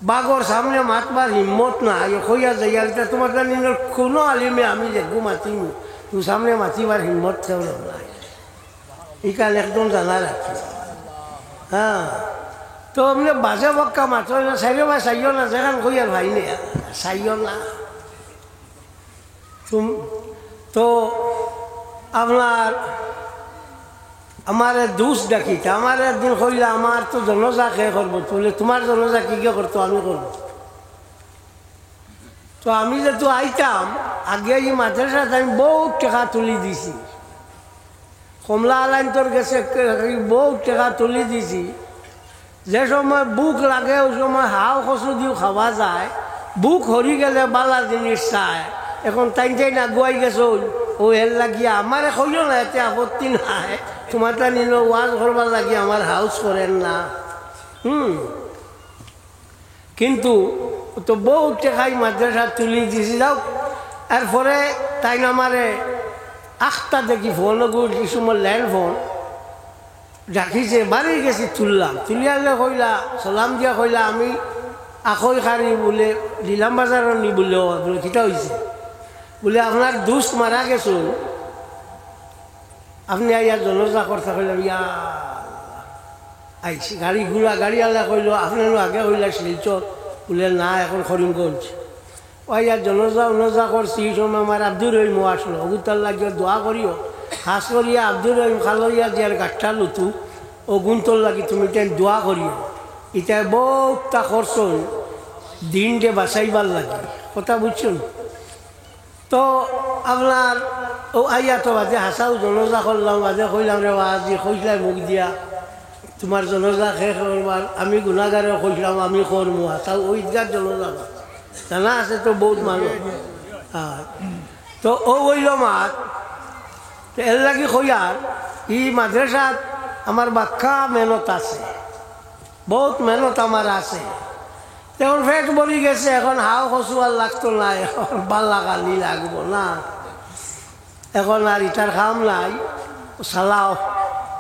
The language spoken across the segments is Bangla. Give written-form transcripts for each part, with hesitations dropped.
বাগর সামনে মাতবার হিম্মত না হইয়া যাইয়া এটা তোমার কোনো আলিমে আমি দেখবো মাতিম তুই সামনে মাতিবার হিম্মত কেউ নাই এই কাল একদম জানা রাখছি হ্যাঁ তো আপনি বাজে বক্কা মাত্র না চাইও বা চাইও না যেখান কইয়ার ভাই নে চাইও না তো আপনার আমার দুষ ডাকিতে আমার একদিন কইলে আমার তো জনজা খেয়ে করবো তুলে তোমার জনজা কি কে করতো আমি করবো তো আমি যেহেতু আইতাম আগে এই মাদ্রাসাতে আমি বহুত টাকা তুলি দিছি কমলা আলাইন তোর গেছে বহুত টাকা তুলি দিছি যে সময় বুক লাগে ওই সময় হাও কচু দিও খাওয়া যায় বুক হরি গেলে বালা জিনিস চায় এখন তাই না গুয়াই গেছে ও হেল লাগিয়া আমার কইও না এতে আপত্তি নাই তোমার তা নিল ওয়াজ করবার লাগি আমার হাউস করেন না কিন্তু তো বহুত টাকাই মাদ্রাসা তুলি দিছি যাও এরপরে তাই না আমারে আখটা দেখি ফোন কিছু আমার ল্যান্ড ফোন রাখিছে বাড়ি গেছি তুললাম তুলিয়ালে কইলা সালাম দিয়া কইলা আমি আখৈ খারি বলে লীলাম বাজারও নি বলে কিটা হয়েছে বলে আপনার দুষ মারা গেছো আপনি আইয়া জনজা করতে কইলাম ইয়া আইসি গাড়ি ঘোড়া গাড়ি আল্লাহ কইল আপনারও আগে কইলা শিলচর বলে না এখন করিমগঞ্জ ওইয়া জনজা উনজা করছি এই সময় আমার আব্দুর রহিম আসলো অগুতার লাগিয়ে দোয়া করিও খাস করিয়া আব্দুর রহিম খালইয়া দিয়ার গাঠটা লুতু ও গুন্তর লাগি তুমি তাই দোয়া করিও এটা বহুতটা খরচ দিনকে বাঁচাইবার লাগে কথা বুঝছেন তো আপনার ও আইয়া তো বাজে হাসাও জনজা করলাম বাজে কইলাম রে আজি কইলাই মুখ দিয়া তোমার জনজা শেষ করবার আমি গুণাগারে কইলাম আমি করবো হাসাও ওই ঈদগার জনজা জানা আছে তো বহুত মানুষ তো ও ওইল মাত এর লাগি কইয়ার ই মাদ্রাসাত আমার বাক্কা মেহনত আছে বহুত মেহনত আমার আছে এখন ফেট বলি গেছে এখন হাও কচু আর লাগতো নাই এখন ভাল লাগালি লাগবো না এখন আর ইটার খাম নাই চালাও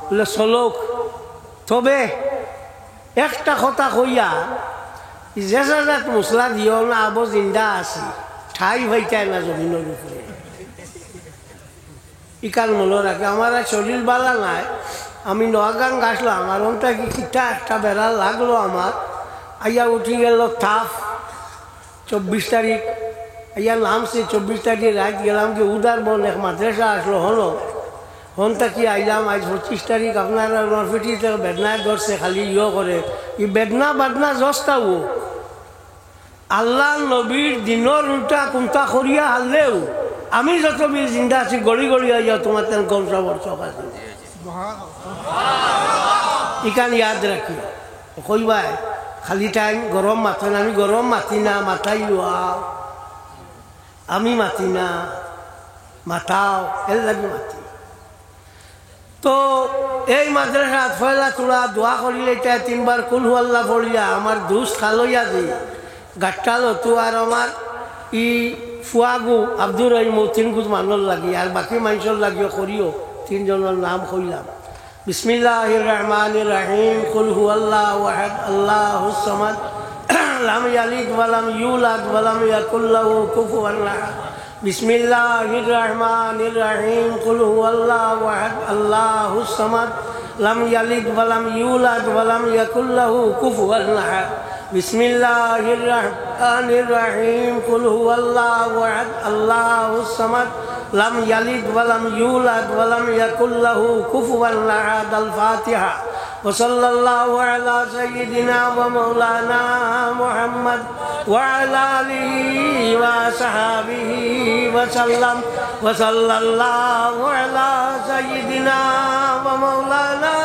বলে চলক তবে একটা কথা কইয়া যে জায়গাত মশলা দিও না আবো জিন্দা আছে ঠাই ভাইটাই না জমিনের উপরে ইকাল মনে রাখে আমার আর শরীর বালা নাই আমি নোয়াগান গাছলাম আর ওটা কি কিটা একটা বেড়া লাগলো আমার আইয়া উঠি গেল তাফ 24 তারিখ আইয়া নামছে 24 তারিখ রাত গেলাম কি উদার বন এক মাদ্রাসা আসলো হলো হনটা কি আইলাম আজ 25 তারিখ আপনার নরফিটি বেদনায় ধরছে খালি করে ই বেদনা বাদনা জস্তাও আল্লাহ নবীর দিনের উল্টা কোনটা করিয়া হারলেও আমি যত বীর জিন্দা আছি গড়ি গড়ি আইয়া তোমার তেন কমসা বর্ষক আছে ইকান ইয়াদ রাখি কইবাই খালি টাইম গরম মাথেন আমি গরম মাতি না মাথাই লোয়াও আমি মাতি না মাথাও এর লাগে মাতি তো এই মাদ্রাসা ফয়লা তোলা দোয়া করিলে এটা 3 বার কুল হু আল্লাহ পড়িয়া আমার দুষ খালইয়া দি গাঠটালো তো আর আমার ই ফুয়াগু আব্দুর রহিম 3 গুজ মানুষ লাগি আর বাকি মানুষের লাগিও করিও 3 জনের নাম কইলাম বিসমিল্লাহির রহমানির রহিম কুল হু আল্লাহু আহাদ আল্লাহুস সামাদ লাম ইয়ালিদ ওয়া লাম ইউলাদ ওয়া লাম ইয়াকুল লাহু কুফুয়ান আহাদ বিসমিল্লাহির রহমানির রহিম কুল হু আল্লাহু আহাদ আল্লাহুস সামাদ লাম ইয়ালিদ ওয়া লাম ইউলাদ ওয়া লাম ইয়াকুল লাহু কুফুয়ান আহাদ বিসমিল্লাহির রহমানির রহিম কুল হু আল্লাহু আহাদ আল্লাহুস সামাদ লাম ইয়ালিদ ওয়া লাম ইউলাদ ওয়া লাম ইয়াকুল লাহু কুফুয়ান আহাদ আল ফাতিহা ওয়া সাল্লাল্লাহু আলা সাইয়্যিদিনা ওয়া মাওলানা মুহাম্মদ ওয়া আলা আলিহি ওয়া সাহবিহি ওয়া সাল্লাম ওয়া সাল্লাল্লাহু আলা সাইয়্যিদিনা ওয়া মাওলানা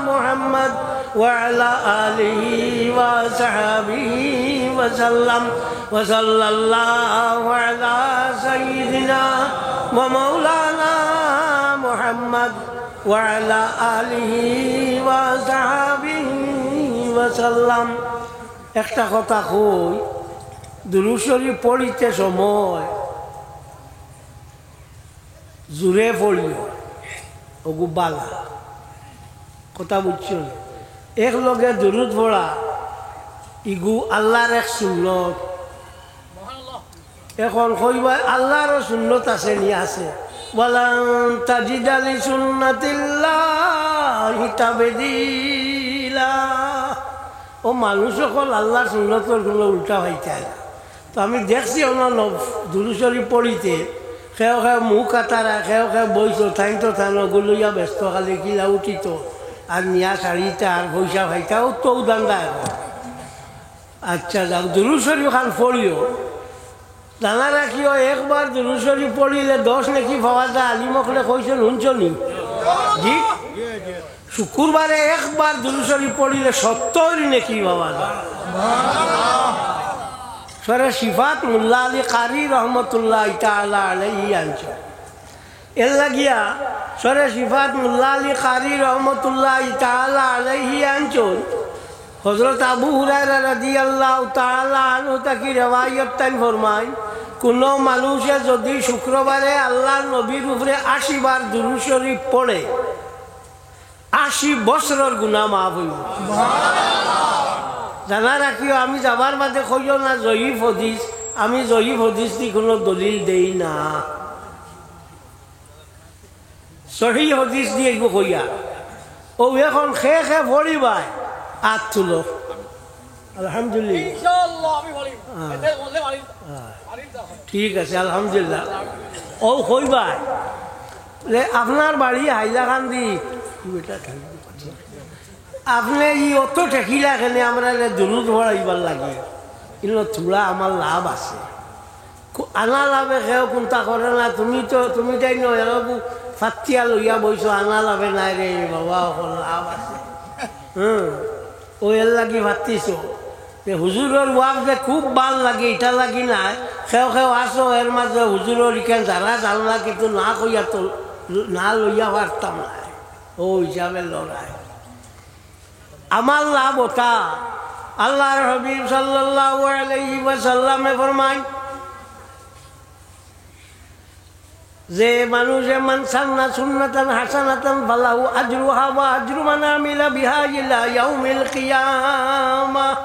মুহাম্মদ ওয়া আলা আলিহি ওয়া সাহবিহি ওয়া সাল্লাম ওয়া সাল্লাল্লাহু আলা সাইয়্যিদিনা ওয়া মাওলানা মুহাম্মদ ওয়া আলা আলিহি ওয়া সাহবিহি ওয়া সাল্লাম একটা কথা কই দুরূদ শরীফ পড়িতে সময় জোরে পড়িও ওগু বালা কথা বুঝছো এক লগে দুরূদ পড়া ইগু আল্লাহর এক সুন্নত। এখন কইবা আল্লাহরও সুন্নত আছে নি? আছে। ওয়ালান তাজিদা লিসুন্নাতিল্লাহি তাবদীলা। ও মানুষ সকল আল্লাহর সুন্নতর কোনো উল্টা হইতে না। তো আমি দেখছি অন্য দুরূদ শরীফ পড়িতে খেয়ে খেয়ে মুখ কাটারা খেয়ে খেয়ে বইছ থাইন তো থানো গুলইয়া ব্যস্ত খালি কিলা উঠিত আর নিয়া শাড়িটা আর পয়সা ভাইটাও তো দান্দা এখন। আচ্ছা যাক, দুরূদ শরীফ খান পড়িও। জানা রাখিও একবার দুরূদ শরীফ পড়িলে 10 নেকি পাওয়া যায়। আলিমকলে কইছেন শুনছনি? জি, শুক্রবারে একবার দুরূদ শরীফ পড়িলে 70 নেকি পাওয়া যায়। সরে সিফাত মোল্লা আলী কারি রহমতুল্লাহ তাআলা আলাইহি আনছে। এর লাগিয়া সরে সিফাত মোল্লা আলী কারি রহমতুল্লাহ তাআলা আলাইহি আনছেন। হযরত আবু হুরায়রা রাদিয়াল্লাহু তাআলা আনহু তাকি রিওয়ায়াত তাই ফরমায়, কোন মানুষে যদি শুক্রবারে আল্লাহর নবীর উপরে 80 বার দুরূদ শরীফ পড়ে 80 বছরের গুনাহ মাফ হইব। জানা রাখিও, আমি যাবার বাদে কইও না জয়ীফ হদিস। আমি জয়ীফ হদিস দি কোনো দলিল দেই না, সহি হদিস দিয়ে কইয়া। ও এখন খে খে পড়িবাই হাত তুলো। আলহামদুলিল্লাহ, ঠিক আছে, আলহামদুলিল্লাহ। ও কইবাই আপনার বাড়ি হাইলাকান্দি, আপনি ই অত ঠেকিলা কেন আমরা দুরূদ পড়াইবার লাগে? কিন্তু থোড়া আমার লাভ আছে। আনা লাভে খেয়েও কোনটা করে না। তুমি তাই নয় ফাতিয়া লইয়া বইছো, আনা লাভে নাই রে বাবা, লাভ আছে। ও এর লাগি ভাতিছ হুজুরের ওয়াক যে খুব ভাল লাগে, এটা লাগি নাই। খেও খেও আসো এর মাঝে হুজুরের ইখান যারা জানলা কিন্তু না কইয়া তো না লইয়া পারতাম না। ও হিসাবে লড়াই আমার লাভ ওটা। আল্লাহর হাবিব সাল্লাল্লাহু আলাইহি ওয়াসাল্লামে ফরমায় যে মানুষে মান সান্না সুন্নাতান হাসানাতান ফালাহু আজরুহা ওয়া আজরু মান আমিলা বিহা ইলা ইয়াউমিল কিয়ামাহ।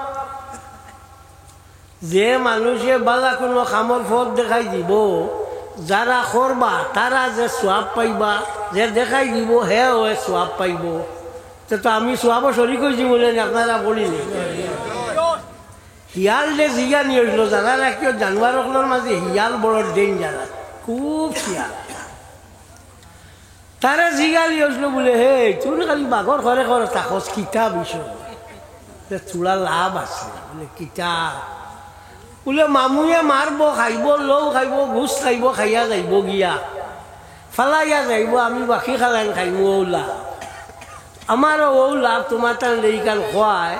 যে মানুষে বালা কোনো কামর ফল দেখাই দিব, যারা করবা তারা যে সোয়াব পাইবা, যে দেখাই দিব হে ওয়ে সোয়াব পাইব। তো আমি সোয়াব শরিক হয়েছি বলেন আপনারা বলিনি। হিয়াল যে জিগা নিয়ে আসলো, যারা রাখিও জানোয়ারগুলোর মাঝে হিয়াল বড় ডেঞ্জার, খুব শিয়াল। তারা জিগা নিয়ে আসলো বলে হে তুই খালি বাঘর ঘরে ঘরে থাকস কিতাব বিষয় চূড়া লাভ আছে বলে কিতাব। বলে মামুয়ে মারব, খাইব, লৌ খাইব, ঘুষ খাইব, খাইয়া যাইব গিয়া ফালাইয়া যাইব, আমি বাকি খালাই খাইব। ও লাভ আমারও ও লাভ, তোমার তার এইখান খোয়ায়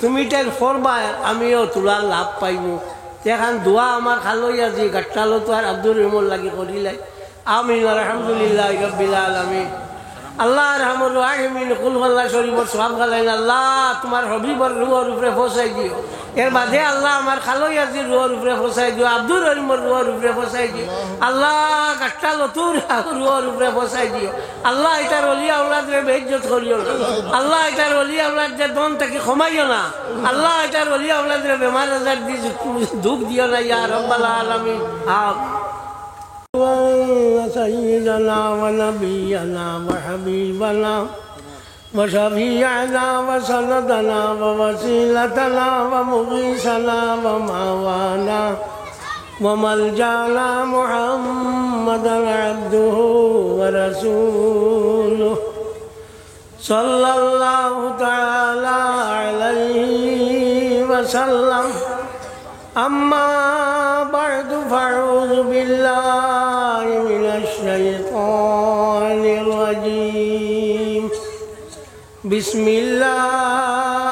তুমি তাই করবা, আমিও তোলার লাভ পাইব। এখন দোয়া আমার খালইয়া যে গাট্টালো তো আর আব্দুর রহমর লাগি করিলাই। আমিন আলহামদুলিল্লাহ রাব্বিল আলামিন। আল্লাহ রহমর রাহিমিন কুল আল্লাহ শরীফর সব খালাইন। আল্লাহ তোমার হবিবর রুহর উপরে ফসাই দিও। এর বাদে আল্লাহ আমার খালইয়া যে রুহর উপরে ফসাই দিও, আব্দুর রহিমর রুহর উপরে ফসাই দিও। আল্লাহ গাট্টালো তোর রুহর উপরে ফসাই দিও। আল্লাহ এটার অলিয়া আওলাদরে বেইজ্জত করিও না। আল্লাহ এটার অলিয়া আওলাদ যে দন থেকে কমাইও না। আল্লাহ এটার অলিয়া আওলাদরে বেমার আজার দিয়ে দুঃখ দিও না ইয়া রাব্বাল আলামিন। سيدنا ونبينا وحبيبنا وشفيعنا وسندنا ووسيلتنا ومغيثنا وماوانا وملجانا محمدا عبده ورسوله صلى الله تعالى عليه وسلم. أما بعد فأعوذ بالله من الشيطان الرجيم. بسم الله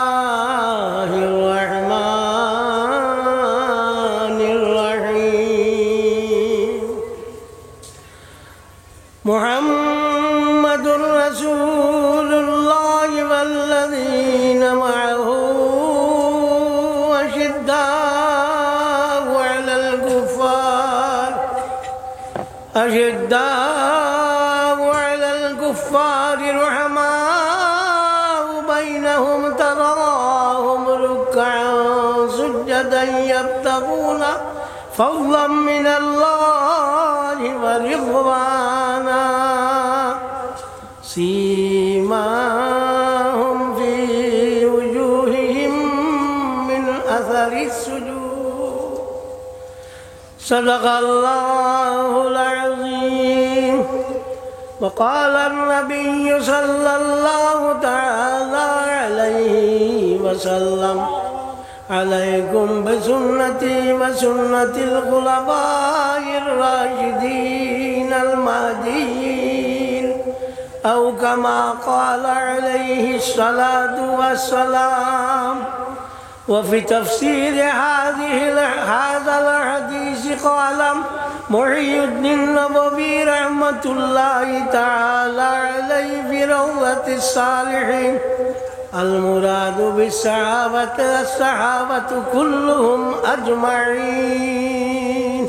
الرحمن الرحيم. محمد رسول الله والذين معه أشداء على الكفار رحماء بينهم تراهم ركعا سجدا يبتغون فضلا من الله ورضوانا سيماهم في وجوههم من أثر السجود صدق الله العظيم. وقال النبي صلى الله تعالى عليه وسلم عليكم بسنتي وسنة الخلفاء الراشدين المهديين أو كما قال عليه الصلاة والسلام. وفي تفسير هذا الحديث قال محي الدين النبوي رحمة الله تعالى عليه في روضة الصالحين المراد بالصحابة الصحابة كلهم أجمعين.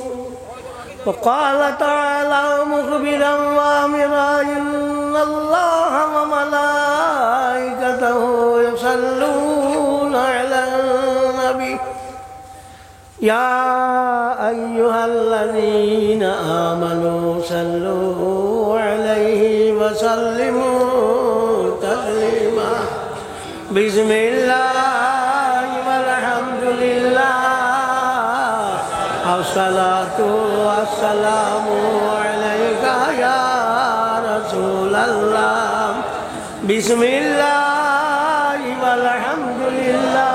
وقال تعالى مخبرا وامرا إن الله وملائكته يصلون على النبي يا أيها الذين آمنوا صلوا عليه وسلموا تسليما. بسم الله والحمد لله والصلاة والسلام عليك يا رسول الله. بسم الله والحمد لله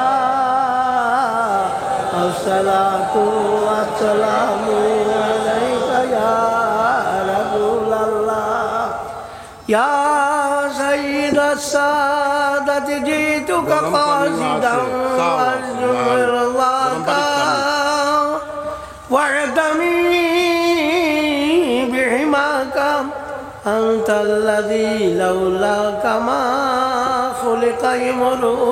والصلاة والسلام عليك يا رسول الله. يا سيد السادة جئتك قاصدا وارجو رضاك واعتمي بحماك أنت الذي لولاك ما خلق امرؤ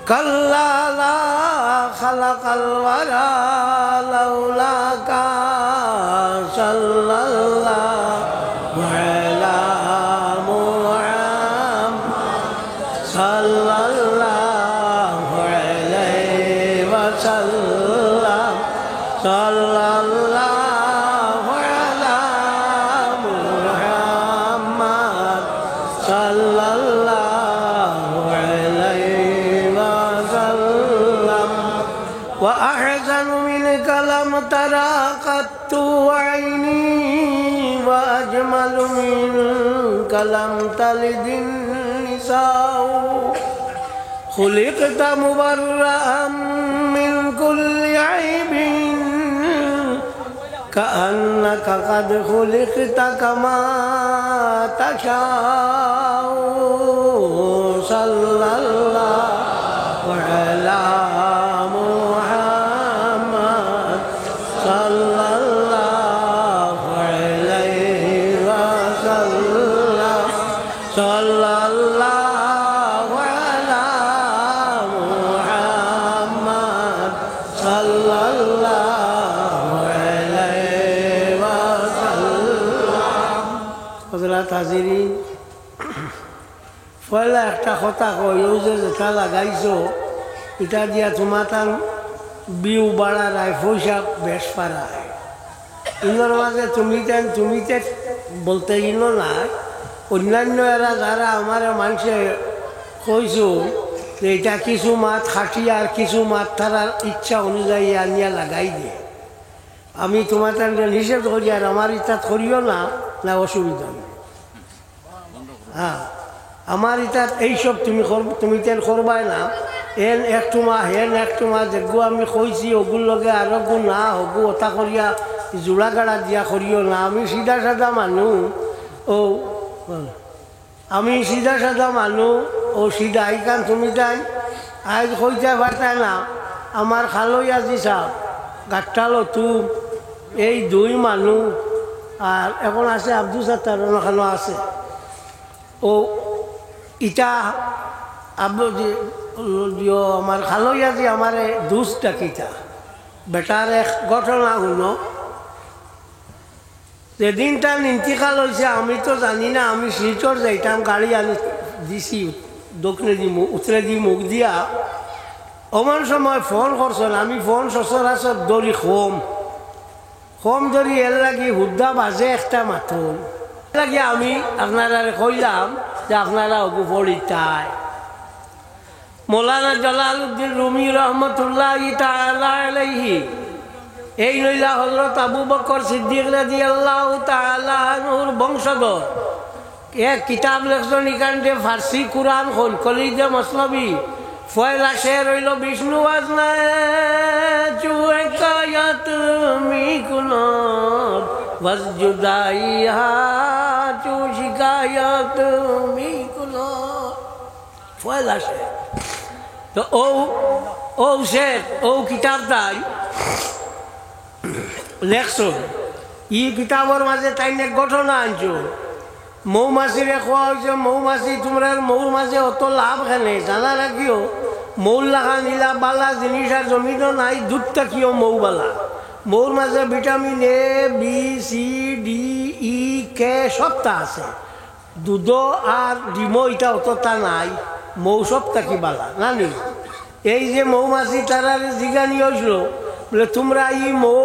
كلا لا خلق الورى لولاك صلى الله على صلى الله عليه وسلم صلى الله على محمد صلى الله عليه وسلم. وأحسن منك لم ترى قط عيني وأجمل منك لم تلد النساء خلقت مبرأ من كل عيب كأنك قد خلقت كما تشاء صلى الله على محمد صلى الله عليه وسلم صلى الله على محمد صلى الله عليه وسلم. حضرات حاضرین পয়লা একটা কথা কইও যেটা লাগাইছো এটা দিয়া তোমার বিউ বাড়ায় পয়সা বেশ পারায় ইনোর মাঝে তুমি বলতে গেল না অন্যান্য এরা যারা আমার মানুষে কইছো যে এটা কিছু মাছ খাটিয়ে আর কিছু মাছ তারার ইচ্ছা অনুযায়ী আনিয়া লাগাই দিয়ে আমি তোমার নিষেধ করি আর আমার ইচ্ছা করিও না না অসুবিধা নেই। হ্যাঁ আমার ইচ্ছা এইসব তুমি তেল করবাই না এন একটু মা হেন একটু মা যেগু আমি কইছি ওগুর লগে আরো গু না হগু ওটা করিয়া জোড়া গাড়া দিয়া করিও না। আমি সিধা সাদা মানুষ ও আমি সিধা সাদা মানুষ ও সিধা এইখান তুমি তাই আজ কইতে পারতাই না আমার খালই আজি সাপ গাঠটালো তুম এই দুই মানুষ আর এখন আছে আব্দুল সাত্তার ওখানে আছে ও ইটা আমার খালইয়া যে আমার দুষ্টা কিটা বেটার এক ঘটনা হলো যেদিন তার ইন্তিকাল হয়েছে আমি তো জানি না আমি শিলচর যাইতাম গাড়ি আনি দিছি দক্ষিণে দি উত্তরে দি মুখ দিয়া অমন সময় ফোন করছেন আমি ফোন সচরাচর দড়ি কম ধরি এর লাগি হুদ্দা বাজে একটা মাথুন লাগি আমি আপনারা কইলাম যে আপনারা অগু পড়িতায় মৌলানা জালালউদ্দিন রুমি রহমতুল্লাহ তাআলা আলাইহি এই লইলা হযরত আবু বকর সিদ্দিক রাদিয়াল্লাহু তাআলা আনহুর বংশধর এক কিতাব লেখছেন ইকান্ডে ফার্সি কুরআন হল কলিজা মসলবি ফয়লা শের হইল বিষ্ণু আজনায় চুকায়াত মিকুনত ওয়াজুদাইহা চু শিকায়াত মিকুনত ফয়লা শের তো ও শের ও কিতাবটাই লেখছুন ই কিতাবর মাঝে তাই ঘটনা আনছো মৌমাছিরে খোয়া হয়েছে মৌমাছি তোমরা মৌর মাঝে অত লাভ খেলে জানা রাখিও মৌর লাগা নীলা বালা জিনিস আর জমিনও নাই দুধ থাকিও মৌ বালা মৌর মাঝে vitamin A B C D E কে সবটা আছে দুধ আর ডিমো এটা অতটা নাই মৌ সব থাকি বালা নানি এই যে মৌমাছি তারা জিগানি হয়েছিল বলে তোমরা ই মৌ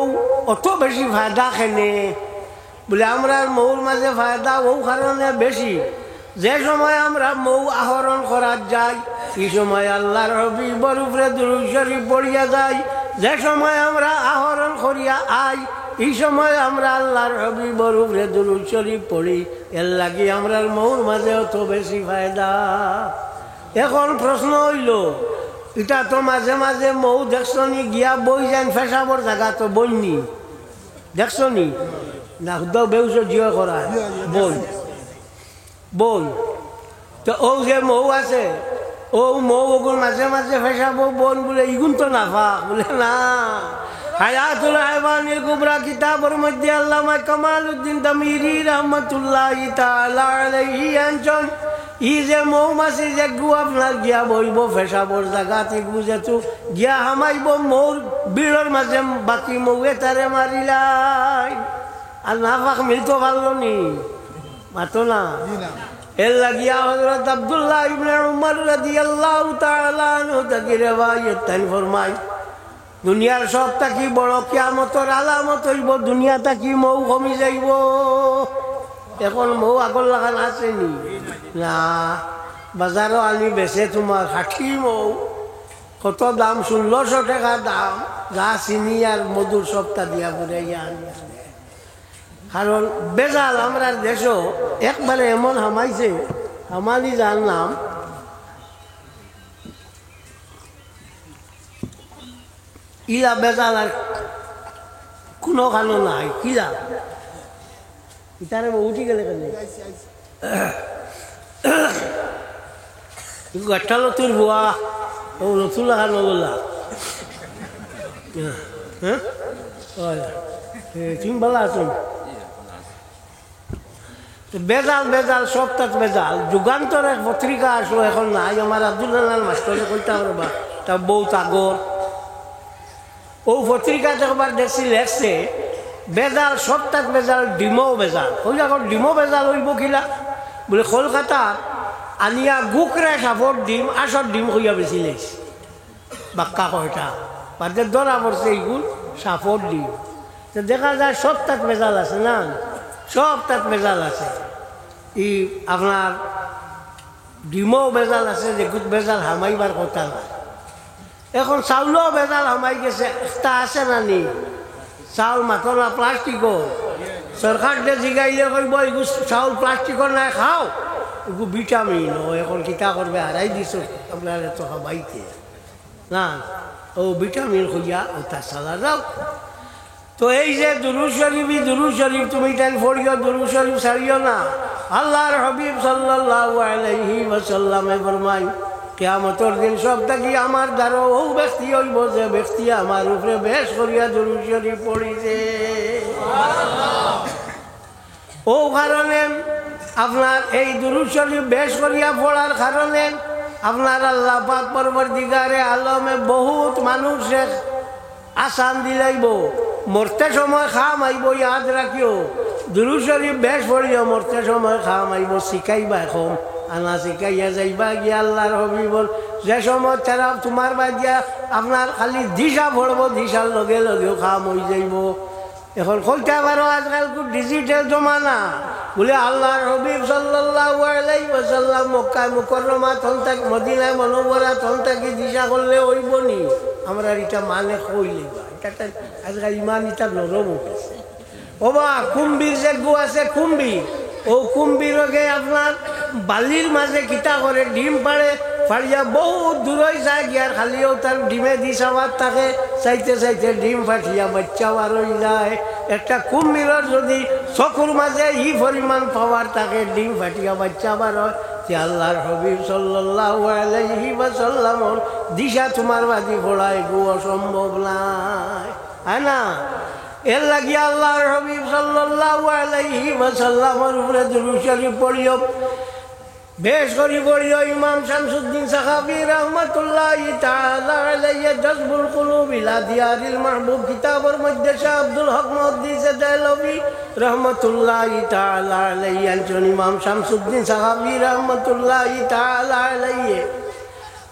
অত বেশি ফায়দা খেনে বলে আমরা মৌর মাঝে ফায়দা ও কারণে বেশি যে সময় আমরা মৌ আহরণ করার যাই এই সময় আল্লাহর হাবিবের উপরে দুরূদ শরীফ পড়িয়া যাই যে সময় আমরা আহরণ করিয়া আই এই সময় আমরা আল্লাহর হাবিবের উপরে দুরূদ শরীফ পড়ি এর লাগি আমরা মৌর মাঝে অত বেশি ফায়দা এখন প্রশ্ন হইল এটা তো মাঝে মাঝে মৌ দেখছনি গিয়া বই যান ফেসাবর জায়গা তো বইনি দেখছনি না হুদাও বেউস জিও করা বই তো ও যে মৌ আছে ও মৌ ওগুলো মাঝে মাঝে ফেসাবো বোন বলে ইগুন তো নাফা বলে না হায়াতুল হায়ওয়ানিল কুবরা কিতাবের মধ্যে আল্লামা কামালউদ্দিন তামিরি রহমাতুল্লাহি তাআলা আলাইহি আনছেন ই যে মৌমাছি যে গু আপনার গিয়া বইব ফেসাবর জায়গাতে বুঝেছো গিয়া হামাইব মৌর বিড়র মাঝে বাকি মৌয়ে তারে মারিলাই আর না পাক মিলতো পারলো নি মাতো না এর লাগিয়া হযরত আব্দুল্লাহ ইবনে উমর রাদিয়াল্লাহু তাআলা আনহু থেকে রিওয়ায়াত তাই ফরমায় দুনিয়ার সব থাকি বড় কিয়ামতের আলামত হইব দুনিয়া থাকি মৌ কমি যাইব এখন মৌ আগর লাগান আসেনি না বাজারও আনি বেচে তোমার 60 মৌ কত দাম 1600 টাকা দাম যা চিনি আর মধুর সবটা দিয়া পড়ে আনি কারণ বেজাল আমরা দেশও একবারে এমন হামাইছে হামালি যার নাম ইলা বেজাল আর কোনো কানো নাই কিলা ইতারে উঠি গেলে কেন গাঠা লতুর বুয়া ও লতুর লাগানো বললা হ্যাঁ তুমি ভালো আছো বেজাল বেজাল সবটাত বেজাল যুগান্তর এক পত্রিকা আসলো এখন নাই আমার আব্দুল্লাহ মাস্টরে কইতে পারবা তা বহুত আগর ও পত্রিকা একবার দেখছি লেখছে বেজাল সবটাত বেজাল ডিমও বেজাল ওই এখন ডিমও বেজাল হইব কিলা বলে কলকাতার আনিয়া গুকরে সাপর ডিম আসর ডিম হইয়া বেশি লেগছে বাক্কা কয়টা বাদে ধরা পড়ছে এইগুল সাপর ডিম তো দেখা যায় সবটাত বেজাল আছে না সব তাত বেজাল আছে ই আপনার ডিমও বেজাল আছে যে গুট বেজাল হামাইবার কথা না এখন চাউলও বেজাল হামাই গেছে একটা আছে না নি চাউল মাথর না প্লাস্টিকর সরকার যে জিগাইলে কইব এগু চাউল প্লাস্টিকর নাই খাও এগু ভিটামিন ও এখন কিতা করবে হারাই দিছ আপনার এত খাবাইতে না ও ভিটামিন খুঁজা ও তার চালা যাও তো এই যে দুরূদ শরীফ তুমি তাই পড়িও দুরূদ শরীফ ছাড়িও না আল্লাহর হাবিব সাল্লাল্লাহু আলাইহি ওয়াসাল্লামে ফরমায় কিয়ামতের দিন সব থাকি আমার দ্বারা ও ব্যক্তি হইব যে ব্যক্তি আমার উপরে বেশ করিয়া দুরূদ শরীফ পড়িছে ও কারণে আপনার এই দুরূদ শরীফ বেশ করিয়া পড়ার কারণে আপনার আল্লাহ পাক পরবর্তীকারে আলমে বহুত মানুষের আসান দিলাইব মরতে সময় খাম আইব ইয়াদ রাখিও দুরূদ শরীফ বেশ পড়িও মরতে সময় খাম আইব শিখাইবা এখন আনা শিখাইয়া যাইবা গিয়া আল্লাহর হবিবর যে সময় তারা তোমার বাদিয়া আপনার খালি দিশা পড়ব, দিশার লগে লগেও খাম হয়ে যাইব। এখন কইতে পারো আজকাল খুব ডিজিটাল জমানা, বলে আল্লাহর হবিব সাল্লাল্লাহু আলাইহি ওয়াসাল্লাম মক্কায় মুকাররমা তখন থাকি মদিনায় মনোবরা তখন থাকি দিশা করলে হইব নি? আমরা এটা মানে কইলে এটা আজকাল ইমান এটা নরম উঠেছে। ও বা কুম্ভীর যে গু আছে কুম্ভীর, ও কুম্ভীরকে আপনার বালির মাঝে কিতা করে ডিম পাড়ে, ফাড়িয়া বহুত দূরই যায় গিয়ার খালিও তার ডিমে দি সাবার থাকে, চাইতে চাইতে ডিম ফাটিয়া বাচ্চা বার হয়ে যায়। একটা কুম্ভীরের যদি চকুর মাঝে পরিমাণ পাওয়ার থাকে ডিম ফাটিয়া বাচ্চা বার হয়, যে আল্লাহর হবিব সাল্লাল্লাহু আলাইহি ওয়াসাল্লামর দিশা তোমার বাদি পড়ায় গো অসম্ভব নাই, হ্যাঁ না? এর লাগিয়া আল্লাহর হবিব সাল্লাল্লাহু আলাইহি ওয়াসাল্লামের উপরে দুরূদ শরীফ পড়িও, বেশ করি পড়িও। ইমাম শামসুদ্দিন সাহাবী রাহমাতুল্লাহি তাআলা আলাইহি জাযবুল কুলুব ইলা দিয়ারিল মাহবুব কিতাবের মধ্যে শাহ আব্দুল হক মুহাদ্দিস দেহলভী রাহমাতুল্লাহি তাআলা আলাইহি আনছেন। ইমাম শামসুদ্দিন সাহাবী রাহমাতুল্লাহি তাআলা আলাইহি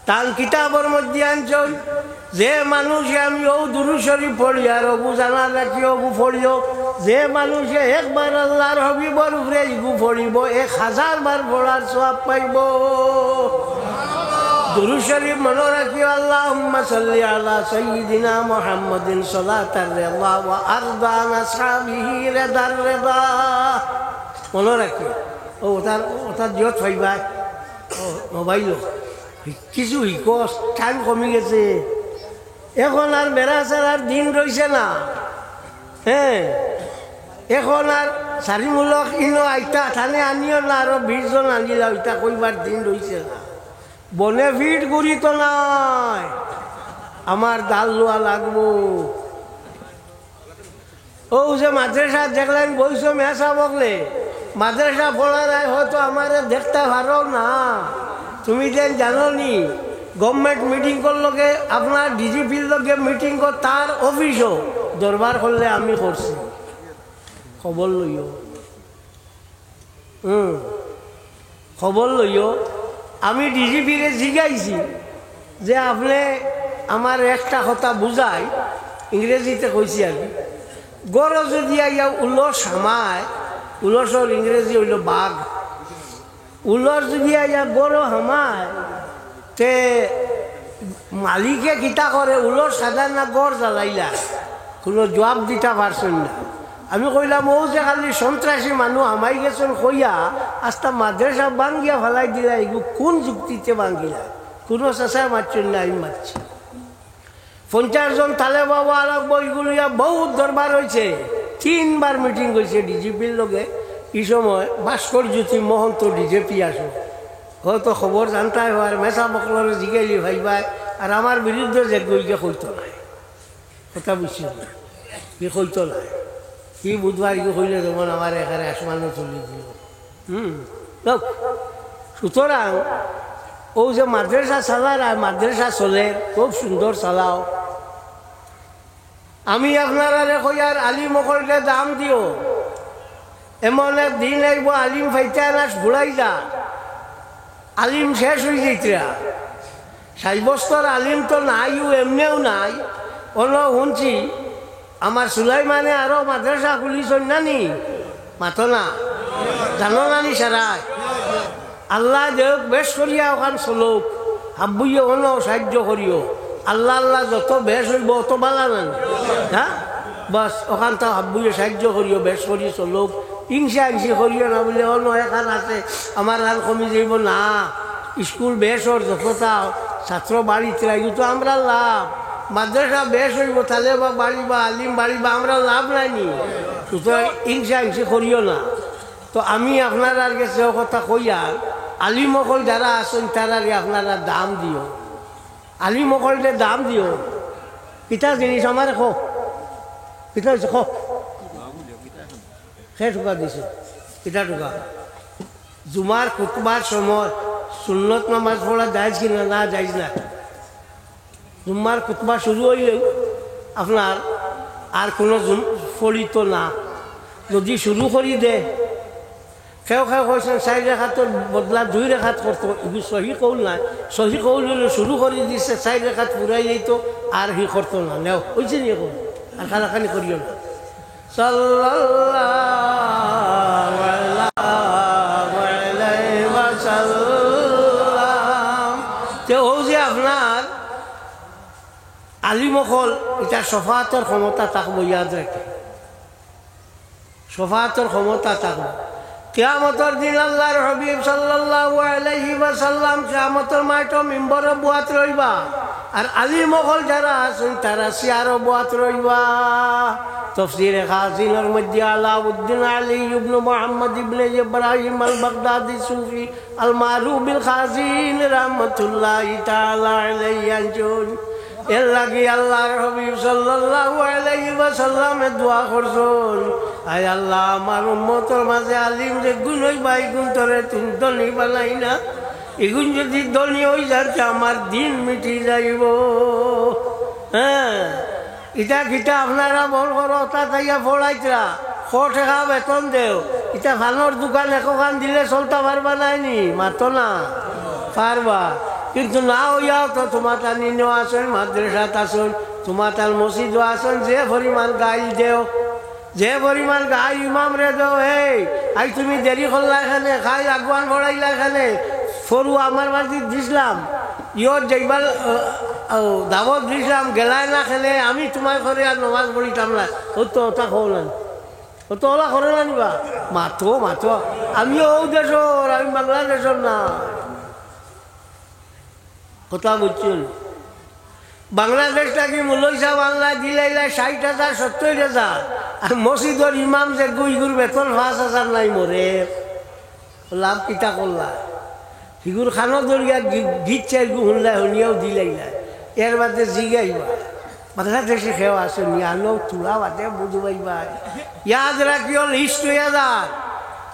তার কিতাবের মধ্যে আনছেন যে মানুষে আমি ও দুরূদ শরীফ পড়ি আর অবু জানা রাখি অবু পড়িও, যে মানুষে একবার আল্লাহর হবিবর উপরে ইগু পড়িব 1000 বার পড়ার সওয়াব পাইব। দুরূদ শরীফ মনে রাখিও, আল্লাহুম্মা সাল্লি আলা সাইয়্যিদিনা মুহাম্মাদিন সালাতার রিদা ওয়া আরদা আন আসহাবিহি রিদার রিদা। মনে রাখিও ও ওটার জিয়ত পাইবা। মোবাইল কিছু হিকস টাইম কমে গেছে, এখন আর বেড়া ছাড়ার দিন রয়েছে না। হ্যাঁ, এখন আর চারিমূলক ইনো আইতা থানে আনিও না, আরো 20 জন আনিলা ওইটা কইবার দিন রয়েছে না। বনে ভিড় করি তো নাই, আমার ডাল লোয়া লাগবো। ও যে মাদ্রাসা দেখলেন বইস মেসা বকলে মাদ্রাসা পড়ার হয়তো আমার দেখতে পারো না। তুমি যেন জানো নি গভর্নমেন্ট মিটিং করলকে আপনার ডিজিপির লগে মিটিং কর, তার অফিসও দরবার করলে আমি করছি, খবর লইও। খবর লইও। আমি ডিজিপিরে জিগাইছি যে আপনি আমার একটা কথা বুঝাই, ইংরেজিতে কইছি আর কি, গড় যদি আইয়া উলস হামায়, উলসর ইংরেজি হইল বাঘ, উলস যদি আইয়া গড় হামায় তে মালিকে কিতা করে উলস সাধারণ না গড় জ্বালাইলা, কোনো জবাব দিতে পারছেন না। আমি কইলাম ও যে খালি সন্ত্রাসী মানুষ আমাই গেছেন কইয়া আস্তা মাদ্রাসা বাঙ্গিয়া ফেলাই দিলা, এগুলো কোন যুক্তিতে বাঙ্গিলা? কোনো চেঁচায় মারছেন না, আমি মারছি। 50 জন তালে বাবা আলাপ বইগুলিয়া বহুত দরবার হয়েছে, 3 বার মিটিং হয়েছে ডিজিপির লগে। এই সময় ভাস্কর জ্যোতি মহন্ত ডিজিপি আসো, হয়তো খবর জানতাই হয়, মেসা বকলরে জিগাইলি ভাইবাই, আর আমার বিরুদ্ধে যে গইকে কইতো নাই, কথা বুঝছি কি কইতো নাই, কি বুধবার কি কইলে যেমন আমার এখানে আসমানও চলে দিল। সুতরাং ও যে মাদ্রাসা চালার, মাদ্রাসা চলে খুব সুন্দর চালাও। আমি আপনারা কই আর আলিম মকলকে দাম দিও, এমন এক দিন আইব আলিম ফাইতে নাচ ঘুরাই যা, আলিম শেষ হয়ে যাইতরা। 60 বছর আলিম তো নাই, এমনিও নাই। অন্য শুনছি আমার সুলাইমানে আরো মাদ্রাসা খুলিছেন নানি, মাথো না জানো নানি সারাই। আল্লাহ দেখ বেশ করিয়া ওখান চলুক, হাব্বুইয়ে অন্য সাহায্য করিও। আল্লাহ আল্লাহ যত বেশ হইব অত বালা নানি, হ্যাঁ বাস ওখান তো হাব্বুইয়ে সাহায্য করিও, বেশ করি চলুক। হিংসা হিংসি করিও না, বলে অন্য এখান আছে আমার আর কমি যাইব না। স্কুল বেশর যতটা ছাত্র বাড়িতে লাগি তো আমরা লাভ, মাদ্রাসা বেশ হইব তাহলে বা বাড়িবা, আলিম বাড়িবা, আমরা লাভ নাইনি। সুতরাং হিংসা হিংসি করিও না। তো আমি আপনারা কাছে কথা কইয়া, আলিমকল যারা আছেন তারা আপনারা দাম দিও, আলিমকলকে দাম দিও। কিতা জিনিস আমার খো কিতা হয়েছে খো সে ঢুকা দিছে, কিতা ঢুকা জুমার খুতবার সময় সুন্নত নামাজ পড়া যাইজ কিনা না যাইজ না। জুম্মার খুতবা শুরু হইলে আপনার আর কোনো ফলিত না, যদি শুরু করি দে কেউ কেউ কইছেন 4 রেখাতর বদলা 2 রেখাত করতো, এগুলো সহি কৌল নাই। সহি কৌল হলে শুরু করে দিচ্ছে 4 রেখাত পুরাই যেত আর হি করতো না। নেও হয়েছে নিয়ে কৌ আর খানাখানি করিও না। সাল্লাল্লাহু আলাইহি ওয়াসাল্লাম। ও যে আপনার আলিমকল এটা শফাআতের ক্ষমতা থাকবো, ইয়াদ রাখে, শফাআতের ক্ষমতা থাকবো। কিয়ামতের দিন আল্লাহর হাবিব সাল্লাল্লাহু আলাইহি ওয়াসাল্লাম কিয়ামতের মাঠে মিম্বরে বুয়াত রইবা, আর আলিমকল যারা আছেন তারা সিয়ারে বুয়াত রইবা। তাফসীরে খাজিনের মধ্যে আলাউদ্দিন আলী ইবনে মুহাম্মদ ইবনে ইব্রাহিম আল বাগদাদি সুফি আল মারুফ বিল খাজিন রাহমাতুল্লাহি তাআলা আলাইহি আনজুন এর লাগি আল্লাহর হাবিব সাল্লাল্লাহু আলাইহি ওয়াসাল্লামে দোয়া করছেন, আয় আল্লাহ আমার উম্মতের মাঝে আলিম যে গুণ হইবা এই গুণ তোরে তুমি ধনী বানাই না, এগুন যদি ধনী হয়ে যাচ্ছে আমার দিন মিটি যাইব। হ্যাঁ, ইটা কিটা আপনারা বল করো তা তাইয়া পড়াইতরা 100 টাকা বেতন দেও, ইটা ভালোর দোকান একখান দিলে চলতে পারবা নাইনি, মাতো না পারবা। কিন্তু না হইয়াও তো তোমার তার নিনেও আসেন, মাদ্রাসাত আসুন, তোমার তার মসজিদও আসুন, যে পরিমাণ গাই দেও, যে পরিমাণ গাই ইমাম রে দেও, এই আই তুমি দেরি করলা এখানে, খাই আগুয়ান ভরাইলা এখানে, সরু আমার বাড়ি দিছিলাম, ইয়র যাইবার দাবত দিছিলাম, গেলায় না খেলে আমি তোমার ঘরে আর নমাজ পড়িতাম না, ও তো ওটা খবর না, ও তো ওলা করে না নিবা, মাথো মাথো, আমিও ও দেশর, আমি বাংলাদেশের না। কথা বুঝছেন? বাংলাদেশটা কি মূল্যা বাংলা দিলাইলা 60,000 70,000, আর মসজিদের ইমাম যে গুইগুর বেতন 5,000 নাই মরে, লাভ কিতা করলা? হিগুর খানো দরিয়া গীত চাই শুনলাই শুনিয়াও দিলাইলা, এর বাদে জিগাইবা বাংলাদেশে খেয়া আছে নিয়ানো তুলা বাদে বুঝবাইবা। ইয়াদ রাখিও লিস্ট হইয়া যা,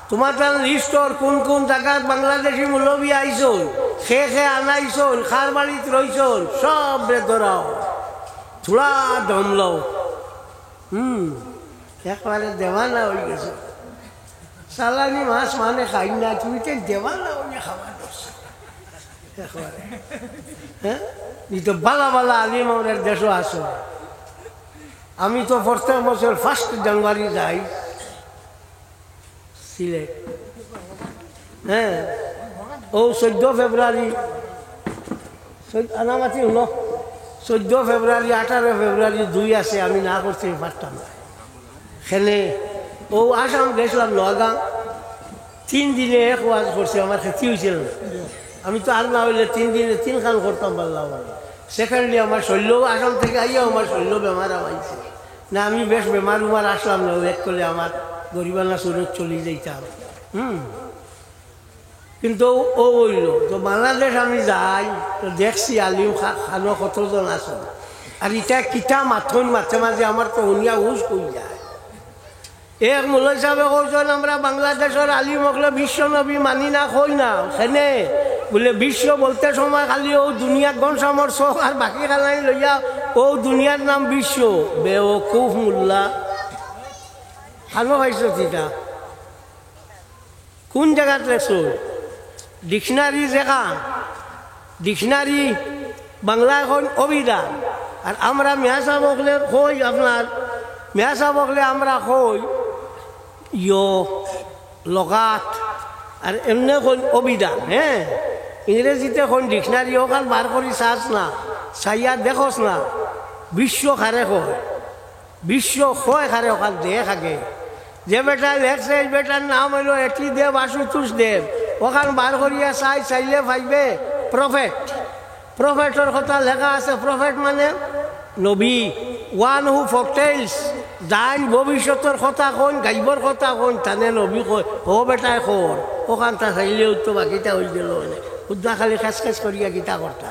তোমার তার লিস্টর কোন কোন জায়গাত বাংলাদেশি মৌলবী আইসন, খে আনাইছন, খার বাড়িত রইছন, সব রে ধরাও, থোড়া দমলাও। একবারে দেওয়ানা হয়ে গেছে, সালানি মাছ মানে খাই না, তুমি তো দেওয়ানা হয়ে খাবার একবারে। হ্যাঁ, এই তো বালা বালা আলিম আমাদের দেশও আসো। আমি তো প্রত্যেক বছর 1 জানুয়ারি যাই সিলেট। হ্যাঁ, ও 14 ফেব্রুয়ারি আনামাতি হলো, 14 ফেব্রুয়ারি 18 ফেব্রুয়ারি 2 আছে, আমি না করতে পারতাম না। খেলে ও আসাম গেছিলাম নোয়াগাঁ, 3 দিনে 1 ওয়াজ করছে, আমার ক্ষতি হয়েছিল। আমি তো আর না হইলে 3 দিনে 3 খান করতাম পারলাম। সেকেন্ডলি আমার শৈল্য আসাম থেকে আইয়া আমার শৈল্য বেমার আমাইছে না, আমি বেশ বেমার উমার আসলাম না, এক করলে আমার গরিবানা সুরত চলে যাইতাম। কিন্তু ও বলল তো বাংলাদেশ আমি যাই তো দেখছি আলিম খানো কতজন আছে, আর এটা কিতা মাথন মাঝে মাঝে আমার তো শুনিয়া হুশ কই যায়। এক মূল্য হিসাবে কইছেন আমরা বাংলাদেশের আলিম হকলে বিশ্ব নবী মানি না, কই না সেনে বলে বিশ্ব বলতে সময় খালি ও দুনিয়ার গনসামর চোখ আর বাকি খালাই লইয়া ও দুনিয়ার নাম বিশ্ব, বেওকুফ মোল্লা। খানো পাইছ তিতা কোন জায়গাত লেখছো? ডিকশনারি যেখান ডিকশনারি বাংলা এখন অভিধান, আর আমরা মেয়াসা বকলে কই আপনার মেয়াসা বকলে আমরা কই ইয় লগাত, আর এমনি কোন অভিধান। হ্যাঁ, ইংরেজিতে কোন ডিকশনারি ওখান বার করি চাস না, চাইয়া দেখোস না, বিশ্ব খারে কয়, বিশ্ব কয় খারে ওখান দেখ আগে। যে বেটা লেখছে এই বেটার নাম হইল এটি দেব আশুতোষ দেব, ওখান বার করিয়া চাইলে ভাইবে প্রফেট। প্রফেটর কথা লেখা আছে, প্রফেট মানে নবী, ওয়ান হু ফরটেলস, যাই ভবিষ্যতের কথা কোন গাইবর কথা কোন তানে নবী কয়, ও বেটায় খর ওখান তা চাইলে তো বাকিটা হয়ে গেল, উদ্দা খালি খেস খেস করিয়া গীতা করতা।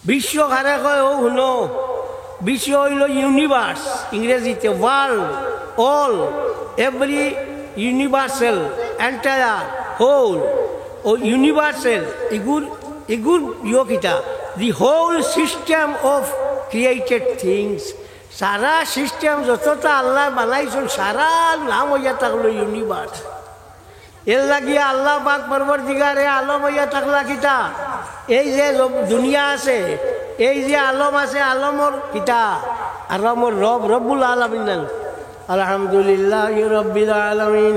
বিশ্ব খারে কয় ও শুনো, বিশ্ব হইল ইউনিভার্স, ইংরেজিতে world, all, every, universal, entire, whole. ও ইউনিভার্সাল এগুর ইয়কিটা the whole system of created things, সারা সিস্টেম যতটা আল্লাহ বানাইছেন সারা নাম হইয়া থাকলো ইউনিভার্স। এর লাগিয়া আল্লাহ পাক পরবর্তীকারে আলম হইয়া থাকলা কিতা এই যে দুনিয়া আছে এই যে আলম আছে আলমর কিতা আলমর রব রব্বুল আলামিন আলহামদুলিল্লাহ রব্বিল আলামিন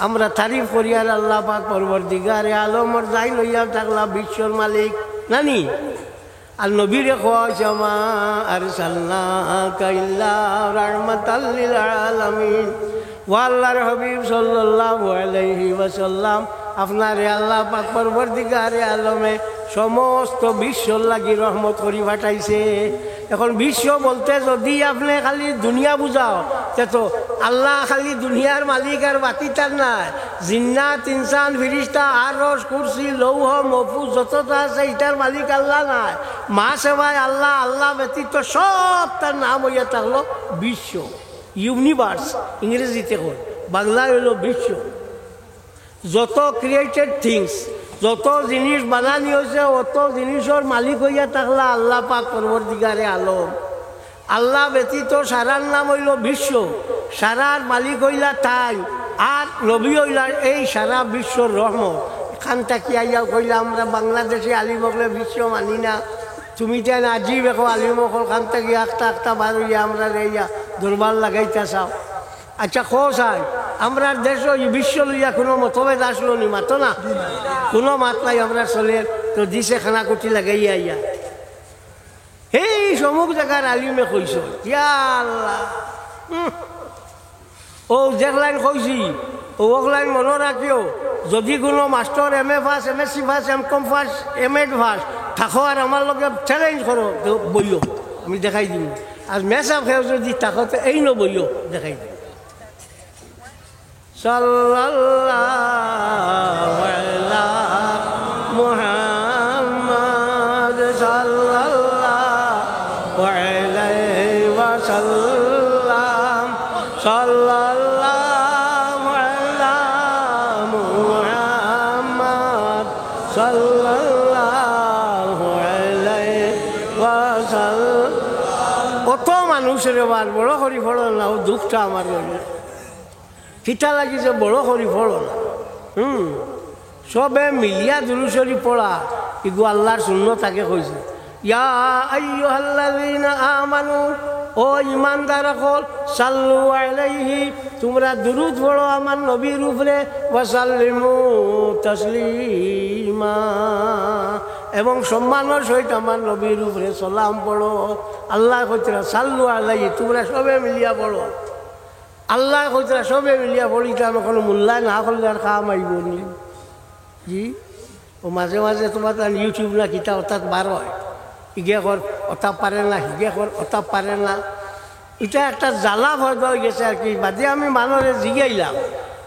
আমরা তারিফ করি আর আল্লাহ পাক পরবর্তীকারে আলমর যাই লইয়া থাকলা বিশ্বর মালিক নানি আর নবীরে কইছে মা আরসালনাকা ইল্লা রাহমাতাল লিল আলামিন ওয়া আল্লাহর হাবিব সাল্লাল্লাহু আলাইহি ওয়াসাল্লাম আপনারে আল্লাহ পাক পরবর্তীকারে আলমে সমস্ত বিশ্বর লাগি রহমত করি পাঠাইছে। এখন বিশ্ব বলতে যদি আপনি খালি দুনিয়া বুঝাও তো আল্লাহ খালি দুনিয়ার মালিক আর বাকি তার নাই জিন্নাত ইনসান ফিরিস্তা আরশ কুরসি লৌহ মহফুজ যতটা আছে এটার মালিক আল্লাহ নাই মা সেবায় আল্লাহ আল্লাহ ব্যতীত সব তার নাম হইয়া থাকলো বিশ্ব ইউনিভার্স ইংরেজিতে কর বাংলায় হইল বিশ্ব। যত ক্রিয়েটেড থিংস যত জিনিস বানানি হয়েছে অত জিনিসের মালিক হইয়া থাকলা আল্লাহ পাক পরবর্তীকারে আলম আল্লাহ ব্যতীত সারার নাম হইল বিশ্ব সারার মালিক হইলা তাই আর নবী হইলা এই সারা বিশ্বর রহমত। এখান থেকে আইয়া কইলা আমরা বাংলাদেশে আলিমকলে বিশ্ব মানি না তুমি তেন আজি দেখো আলিমকল খান থেকে একটা বার হইয়া আমরা রেইয়া দরবার লাগাইতে চাও। আচ্ছা কোসাই আমরা দেশ বিশ্ব লইয়া কোনো মতভেদ আসলো নি মাতো না কোনো মাত নাই আমরা চলে তো দিছে খানাকুটি লাগাইয়া ইয়া এই সমুক জায়গার আলিমে কইস ইয়া আল্লাহ ও দেখলাইন কইছি ওকলাইন মনে রাখিও যদি কোনো master MA first MSc first MCom first MAd first থাকো আর আমার লগে চ্যালেঞ্জ করো তো বইও আমি দেখাই দিম আর মেসাব খেয়ে যদি থাকো তো এই বইও দেখাই দিম। সাল্লাল্লাহু আলা মুহাম্মাদ সাল্লাল্লাহু আলাইহি ওয়াসাল্লাম সাল্লাল্লাহু আলা মুহাম্মাদ সাল্লাল্লাহু আলাইহি ওয়াসাল্লাম। কত মানুষের বার বড় করি ফলো না ও দুঃখটা আমার কিতা লাগিছে বড় করি পড়ো না সবে মিলিয়া দুরুশরী পড়া ইগু আল্লাহর সুন্নত তাকে কইছে ইয়া আইয়ুহাল্লাযীনা আমানু ও ঈমানদার হল সাল্লু আলাইহি তোমরা দুরূদ পড়ো আমার নবীর উপরে ওয়া সাল্লিমু তাসলিমা এবং সম্মানের সহিত আমার নবীর উপরে সালাম পড়ো। আল্লাহ কইছে সাল্লু আলাইহি তোমরা সবে মিলিয়া পড়ো আল্লাহ কইতে সবে মিলিয়া পড়িতে আমি কোনো মূল্যায়ন না করলে আর খাওয়া মাইব নি জি ও মাঝে মাঝে তোমার ইউটিউব না কিতা অর্থাৎ বার হয় ইগে কর অতা পারে না হিগে কর অতা পারে না এটা একটা জ্বালা ভয় হয়ে গেছে আর কি বাদে আমি মানুষের জিগাইলাম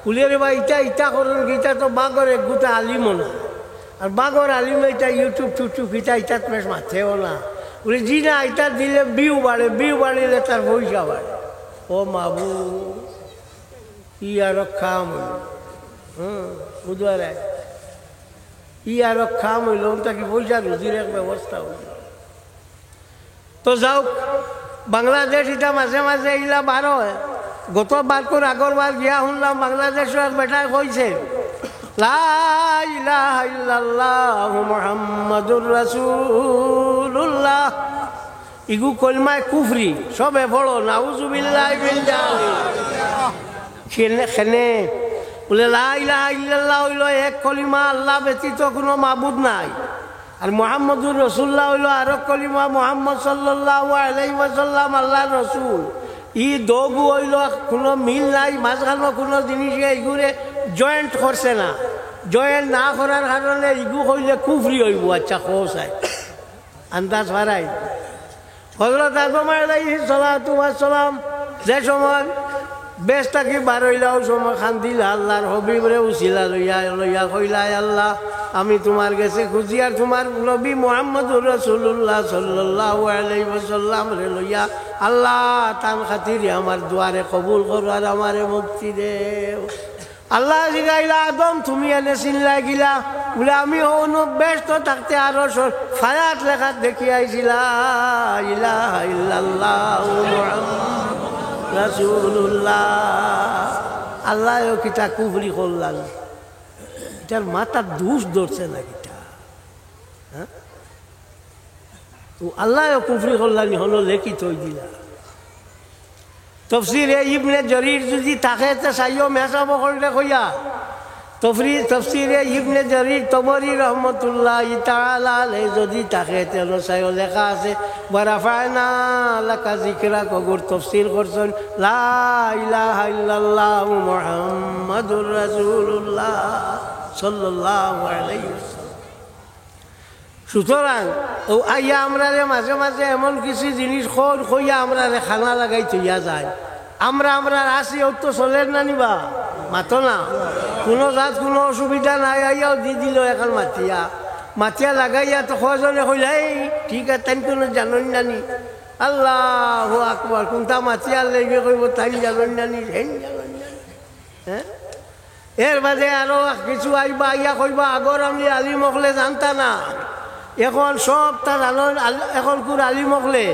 উলিয়ারে বা ইটা করুন গীতা তো বাঘর এক গুটা আলিমও না আর বাঘর আলিমে এটা ইউটিউব টুটুব ইটা বেশ মাথেও না বলে জি না এটা দিলে বিউ বাড়িলে তার পয়সা বাড়ে। ও মাবু ইয়ার খাম বুধবার ইয়ার খাম হইল তাকে পয়সা রুজির এক ব্যবস্থা হইল তো যাও বাংলাদেশ এটা মাঝে মাঝে এগুলা বার হয় গতবার করে আগরবার গিয়া শুনলাম বাংলাদেশের বেটায় কইছে লা ইলাহা ইল্লাল্লাহু মুহাম্মাদুর রাসূলুল্লাহ ইগু কলমায় কুফরি সবে পড়ো নাউজুবিল্লাহি মিন জালিক খেনে বলে লা ইলাহা ইল্লাল্লাহ হইল এক কলিমা আল্লাহ ব্যতীত কোনো মাবুদ নাই আর মুহাম্মদুর রাসূলুল্লাহ হইল আরেক কলিমা মুহাম্মদ সাল্লাল্লাহু আলাইহি ওয়াসাল্লাম আল্লাহর রাসূল ই দোগু হইল কোনো মিল নাই মাঝখানে কোনো জিনিস এইগুলো জয়েন্ট করছে না জয়েন্ট না করার কারণে ইগু হইলে কুফরি হইব। আচ্ছা কোসাই আন্দাজ হারাই হযরত আদম আলাইহিস সালাতু ওয়াস সালাম যে সময় বেশ থাকি বার হইলাও সময় খান্দিল আল্লাহর হবিবরে উসিলা লইয়া কইলা আল্লাহ আমি তোমার কাছে খুঁজি আর তোমার নবী মুহাম্মদুর রাসূলুল্লাহ সাল্লাল্লাহু আলাইহি ওয়াসাল্লাম রে লইয়া আল্লাহ তান খাতিরে আমার দুয়ারে কবুল করো আর আমারে মুক্তি দেও। আল্লাহ জিগাইলা আদম তুমি এনে চিনলাই গিলা বলে আমি হনো ব্যস্ত থাকতে আরো ফায়াত লেখা দেখি আইছিলা ইলাহা ইল্লাল্লাহু মুহাম্মাদুর রাসূলুল্লাহ আল্লাহ কিতা কুফরি করলাম, এটার মাথার দুষ ধরছে না কিতা, হ্যাঁ? আল্লাহ কুফরি করলানি হলো লেখি তৈ দিলা। তফসিরে ইবনে জরির যদি থাকে তো চাইও মেসাব করলে কইয়া তফসিরে ইবনে জরির তবরি রহমতুল্লাহ তাআলা আলাইহি যদি থাকে তেলো চাইও লেখা আছে ওয়ারাফা'না লাকা যিকরাক কগুর তফসির করছেন লা ইলাহা ইল্লাল্লাহু মুহাম্মাদুর রাসূলুল্লাহ সাল্লাল্লাহু আলাইহি ওয়াসাল্লাম। সুতরাং ও আইয়া আমরা মাঝে মাঝে এমন কিছু জিনিস কইয়া আমরা খানা লাগাই থইয়া যায়, আমরা আসি ও তো চলেন না নিবা মাতো না, কোনো জাত কোনো অসুবিধা নাই, আইয়াও দি দিল এখন মাতিয়া লাগাইয়া তো কজনে কইলা এই ঠিক আছে তাই কোনো জানন নানি, আল্লাহু আকবার, কোনটা মাতিয়া লেগে কইব তাই জানন নানি হেন জানন নানি, হ্যাঁ? এর বাদে আরো কিছু আইবা আইয়া কইবা আগর আমি আলিম হকলে জানতা না, এখন সব তা জানো, এখন কোন আলিম হকলে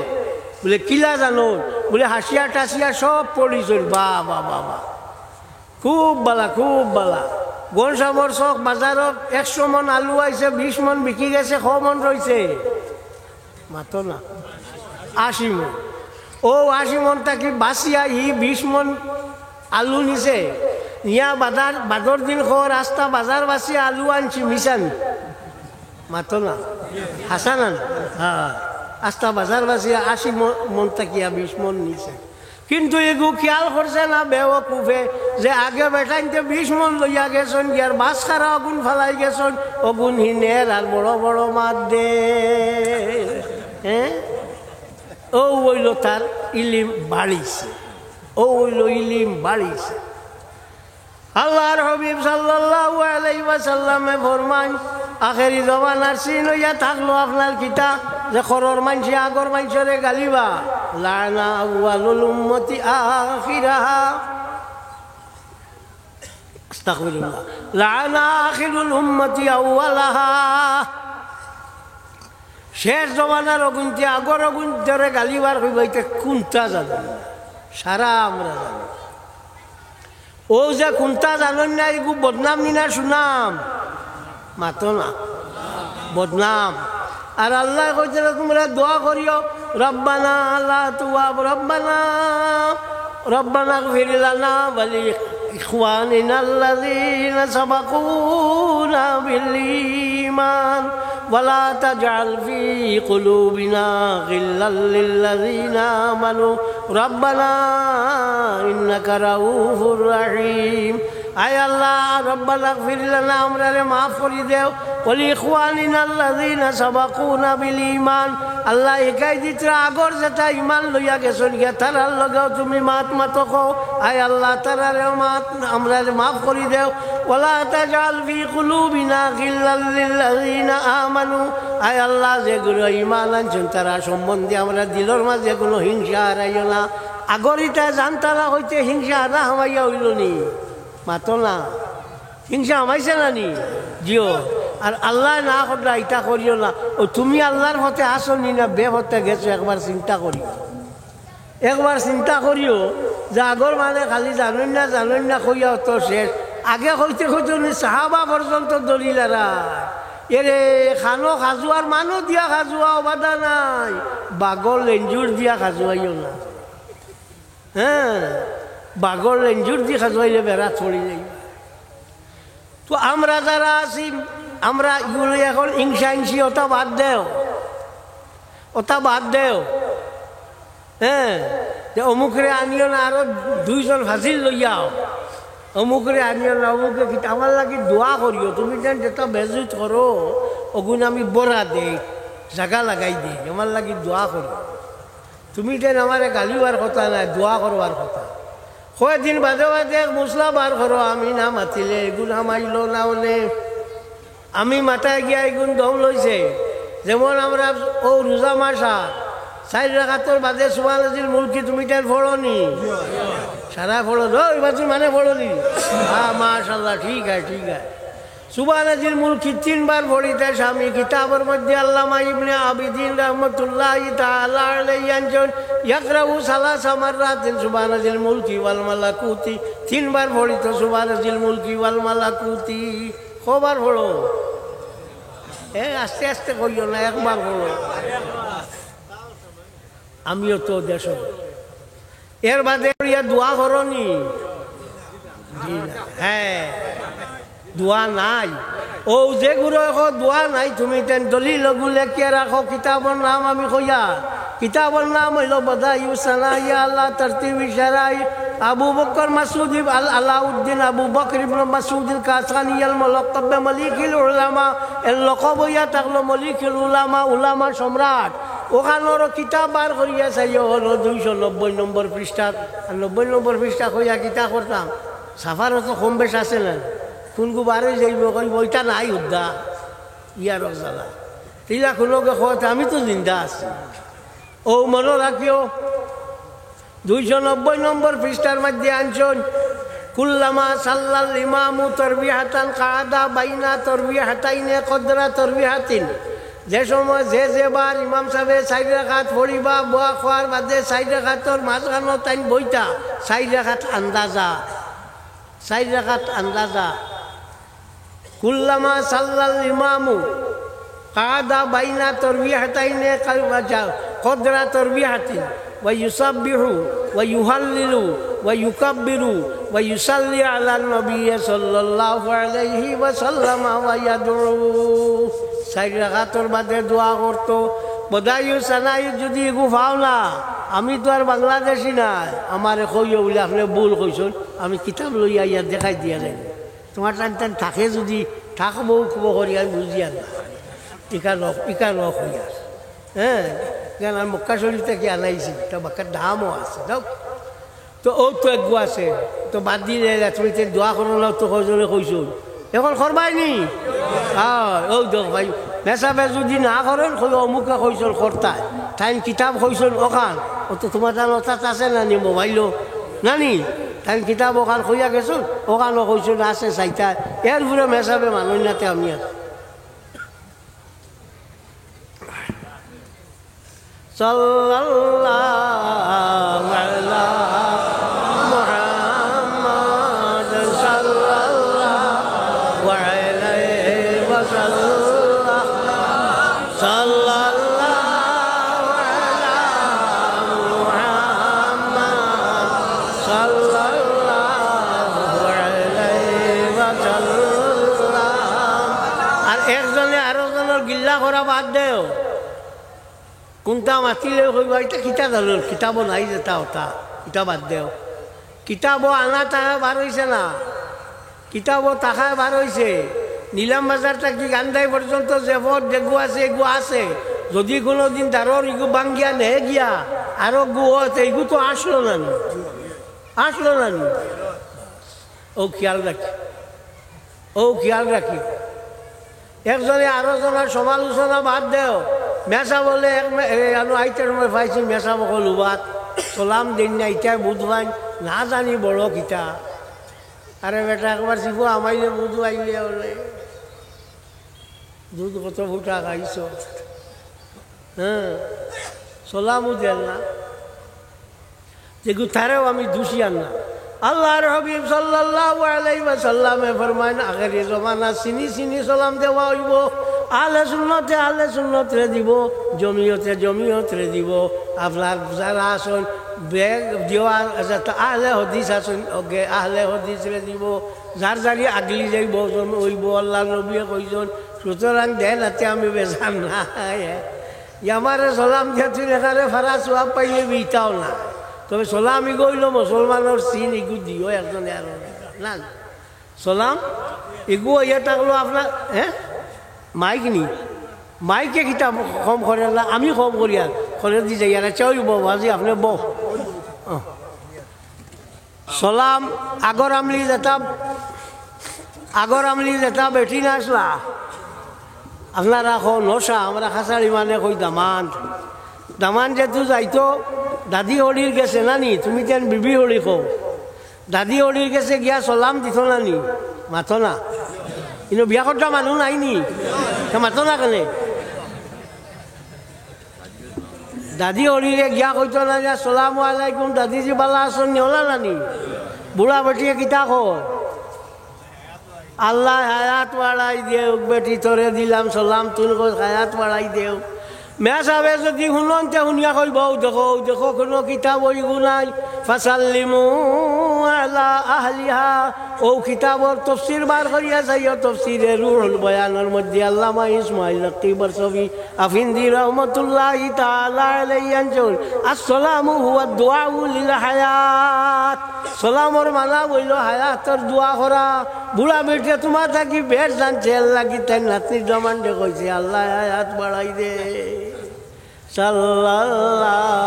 বলে কিলা জানো, বলে হাসিয়া টাসিয়া সব পড়িছই, বা বা বা খুব বালা খুব বালা। গনসামর চক বাজারত 100 মন আলু আইছে, 20 মন বিকি গেছে, 100 মন রয়েছে মাতো না 80 মন। ও 80 মন থাকি বাঁচিয়া 20 মন আলু নিছে, নিয়া বাদর দিন রাস্তা বাজার বাঁচিয়া আলু আনছি মিশান মাতো না হাসানান, হ্যাঁ আস্তা বাজার বাঁচিয়া 80 মন থাকিয়া 20 মন নিছে। কিন্তু এগু খেয়াল করছে না বেওকুফে যে আগে বেটাইতে 20 মন লইয়া গেছেন, গিয়ার বাস খারা অগুন ফালাই গেছেন, অগুন হিনের আর বড় বড় মাছ দে, হ্যাঁ? ও হইল তার ইলিম বাড়িছে, ও হইল ইলিম বাড়িছে। আল্লাহর হাবিব সাল্লাল্লাহু আলাইহি ওয়াসাল্লামে ফরমান আখেরি জমানার সিন হইয়া থাকলো আপনার কিতা যে খরর মানসি আগর মানসরে গালিবা, লানা আউয়ালুল উম্মতি আখিরাহা, আস্তাগফিরুল্লাহ, লানা আখিরুল উম্মতি আউয়ালাহা। শেষ জমানার অগুনতি আগর অগুনতরে গালিবার হইবাইতে কোনটা জানো, সারা আমরা জানি। ও যে কোনটা জানেন না, এগু বদনাম নিনা সুনাম মাতো না, বদনাম। আর আল্লাহ কইছে তোমরা দোয়া করিও রব্বানা লা তুওয়াব রব্বানা ইগফির লানা ওয়া লি ইখওয়ানিনা আল্লাযীনা সাবাকুনা বিল ঈমান ওয়া লা তাজআল ফি কুলুবিনা গিল্লাল লিল্লাযীনা আমানু রব্বানা ইন্নাকা রাউফুর রহিম। আয় আল্লাহ রব্বানা ইগফির লানা, আমরারে মাফ করি দেও, ওয়া লি ইখওয়ানিনা আল্লাযীনা সাবাকুনা বিল ঈমান, আল্লাহ একাই দিতরা আগর যেটা ঈমান লইয়া গেছন গিয়া তারার লগেও তুমি মাতো কও, আয় আল্লাহ তারারে আমরারে মাফ করি দেও, ওয়া লা তাজআল ফি কুলুবিনা গিল্লাল লিল্লাযীনা আমানু, আয় আল্লাহ যেগুলো ঈমান আনছেন তারা সম্বন্ধে আমরা দিলর মাঝে কোনো হিংসা হারাইও না। আগরিটা জানতারা হইতে হিংসা হারা হামাইয়া হইল নি মাতো না, হিংসা হামাইছে না নি জিও। আর আল্লাহ না করলা ইটা করিও না, ও তুমি আল্লাহর হতে আসো নি না বে হতে গেছো, একবার চিন্তা করিও, একবার চিন্তা করিও যে আগর মানে খালি জানেন না কইয়া তো শেষ, আগে হইতে সাহাবা পর্যন্ত দলিলারা এরে খানো খাজুয়ার মানুষ দিয়া খাজুয়াও বাধা নাই, বাগর লেঞ্জুর দিয়া খাজুয়াইও না, হ্যাঁ বাগর লেঞ্জুর দিয়ে খাজুয়াইলে বেড়া ছড়ি যাই। তো আমরা যারা আছি আমরা ইগুলো এখন হিংসা ওটা বাদ দেও, হ্যাঁ যে অমুকরে আনিও না, আরো 2 জন ফাঁসিল লইয়াও, অমুকরে আনিও না, অমুকে কি আমার লাগি দোয়া করিও, তুমি যেন যেটা বেজুত করো ওগুন আমি বড়া দেই জায়গা লাগাই দিই, আমার লাগি দোয়া করিও, তুমি যেন আমার গালিবার কথা নাই, দোয়া করবার কথা। কয়েকদিন বাদে মশলা বার করো, আমি না মাতিলে এগুন আমাইল না হলে আমি মাথায় গিয়া এগুন দম লইছে। যেমন আমরা ও রোজা মাসা 4 রাকাতের বাদে সুবহানাল্লাহিল মুলকি তুমি তার ফড়নি সারা ফড়ো, ওই বাজু মানে ফড়নি, হ্যাঁ মাশাআল্লাহ ঠিক আছে। সুবহানাজিল মুলকি 3 বার পড়িতে স্বামী কিতাবের মধ্যে আল্লামা ইবনে আবিদিন রাহমাতুল্লাহি তাআলা আলাইহি আনজন ইয়াকরাউ সালাসা মাররাতিন সুবহানাজিল মুলকি ওয়াল মালাকুতি 3 বার পড়িত সুবহানাজিল মুলকি ওয়াল মালাকুতি কবার পড়ো আস্তে আস্তে কইও না একবার পড়ো আমিও তো দেশ এর বাদে দোয়া করনি হ্যাঁ দোয়া নাই ও যেগুলো এখন দোয়া নাই তুমি তেন দলিল লেখিয়া রাখো কিতাবের নাম আমি কইয়া কিতাবের নাম হইল বদায়ু সানাইয়া আল্লাহ তরতিবি শারাই আবু বকর মাসউদ আলাউদ্দিন আবু বকর ইবনে মাসউদ কাসানি আল মুলাক্কাব মালিকুল উলামা এর লকব হইয়া থাকলো মালিকুল উলামা উলামা সম্রাট ওখানোর কিতাব বার করিয়া চাইও হলো 290 নম্বর পৃষ্ঠা 90 নম্বর পৃষ্ঠা কইয়া কিতাব করতাম সাফারও তো কম বেশ আছে না কোনকু বারে যাইব কইব ওইটা নাই উদ্দা ইয়ার জ্বালা তিলা কোনোকে কত আমি তো জিন্দা আছি ও মনে রাখিও 290 নম্বর পৃষ্ঠার মধ্যে আনছন কুল্লামা সাল্লাল ইমামু তারবিহাতান কাদা বাইনা তারবিহাতাইনে কদরা তারবিহাতিন যে সময় যে বার ইমাম সাহেব 4 রাকাত পড়িবা বোয়া খোয়ার বাদে 4 রাকাতর মাঝখানো তাইন বইতা 4 রাকাত আন্দাজা 4 রাকাত আন্দাজা কুল্লামা সাল্লাল ইমামু কাদা বাইনা তারবিহাতাইনে কদরা তারবিহাতিন ওয়া ইউসাব্বিহু ওয়া ইউহাল্লিলু ওয়া ইউকাব্বিরু ওয়া ইউসাল্লি আলা নবী সাল্লাল্লাহু আলাইহি ওয়া সাল্লাম ওয়া ইয়াদউ 4 রাকাতের বাদে দোয়া করতো বদায়ু সানাই যদি এগু পাও না আমি তো আর বাংলাদেশি না আমারে কইও বলে আপনি ভুল কইছেন আমি কিতাব লইয়া ইয়া দেখাই দিয়া যাই তোমার টান টান থাকে যদি থাকবো খবর করি আমি বুঝিয়া না ইকা লক হইয়া হ্যাঁ কেন আর মক্কা শরীফ থেকে আনাইছি তো বাক্কার দামও আছে দাও তো ও তো একগু আছে তো বাদ দিলে তুমি দোয়া করো না তো কজনে কইছো এখন করবাই নি হ্যাঁ ও দেখ ভাই মেসাবে যদি না করেন কই অমুকে কইছন কর্তা টাইম কিতাব কইছন ওখান ও তো তোমার জানো তাত আছে না নি মোবাইলও নানি টাইম কিতাব ওখান কইয়া গেছুন ওখানও কইছন আছে চাইতা এর ঘুরে মেসাবে মানুষ নাতে আমি আর সাল্লাল্লাহু আলা মুহাম্মাদ সাল্লাল্লাহু আলাইহি ওয়াসাল্লাম সাল্লাল্লাহু আলা মুহাম্মাদ সাল্লাল্লাহু আলাইহি ওয়াসাল্লাম আর একজনে আরো জনের গিল্লা করা বাদ দেও কোনটা মাতিলে কইবা এটা কিতাব ধরল কিতাবও নাই যেটা ওটা কিতাব বাদ দেও কিতাবও আনা টাকা বার হয়েছে না কিতাবও টাকায় বার হয়েছে নিলাম বাজার থাকি গান্ধাই পর্যন্ত যেবর যেগু আছে এগু আছে যদি কোনোদিন দারর ইগু বাঙ্গিয়া নেহে গিয়া আরো গু আছে এগু তো আসলো না ও খেয়াল রাখি একজনে আরো জনের সমালোচনা বাদ দেও মেসা বলে আইটার সময় পাইছি মেসা বকল উবাত চলাম দিন না ইটাই বুধবাই না জানি বড় কিতা আরে বেটা একবার শিব আমাইলে বুধ আইলে বলে দুধ কত ফুটা খাইছ হ্যাঁ চলামও দেন না যে তারেও আমি দুষিয়ান না আল্লাহর হাবিব সাল্লাল্লাহু আলাইহি ওয়াসাল্লামে ফরমায় না আগের জমানা চিনি সালাম দেওয়া হইব আহলে সুন্নতে দিব জমিয়তে দিব আপনার যারা আসুন বেগ দেওয়ার আহলে হদিস আসুন ওকে আহলে হদিসরে দিব যার যারি আগলি যাইব হইব আল্লাহ নবীয়ে কইজন সুতরাং দেন হাতে আমি বেজান না আমারে সালাম দিয়েছিল এখানে ফারা সোয়াব পাইলে বিটাও না তবে সালাম ইগইল মুসলমানের চিন ইগু দিও একজনে আর না সালাম ইগু ইয়ে থাকলো আপনার হ্যাঁ মাইক নি মাইকে কিতাব কম করে না আমি কম করি আর করে দি যাই আর চাই বাজি আপনি বহ সালাম আগর আমলি যেটা বেটি না আসলা আপনারা কো নশা আমরা খাসাড়ি মানে কই দামান যেহেতু যাইতো দাদি হরির গেছে নানি তুমি তেন বিবি হরি কো দাদি হরির গেছে গিয়া সালাম দিত নানি মাথো না কিন্তু বিয়া করতে মানুষ নাইনি মাতো না কেনে দাদি হরিরে গিয়া কইতো না যে আসসালামু আলাইকুম দাদিজি বালা আসন নেওলা নানি বুড়া বেটিয়ে কিতা কর আল্লাহ হায়াত বাড়াই দেও বেটি তোরে দিলাম সালাম তুল হায়াত বাড়াই দেও মেয়া সাহেবে যদি শুনন তে শুনিয়া কইব দেখো দেখো কোনো কিতাব ওই গুনাই ফাসাল্লিমু আলা আহলিহা ও কিতাবর তফসির বার করিয়া যাইও তফসিরে রুহুল বয়ানের মধ্যে আল্লামা ইসমাইল নকী বরসবি আফিন্দি রহমাতুল্লাহি তাআলা আলাইহি আনজুল আসসালামু হুয়া দুআউ লিল হায়াত সালামর মানা বইল হায়াতর দোয়া করা বুড়া বেটে তোমার থাকি বেশ জানছে আল্লাহ কি তাই নাতনির জমান্ডে কইছে আল্লাহ হায়াত বাড়াই দে সাল্লাল্লাহু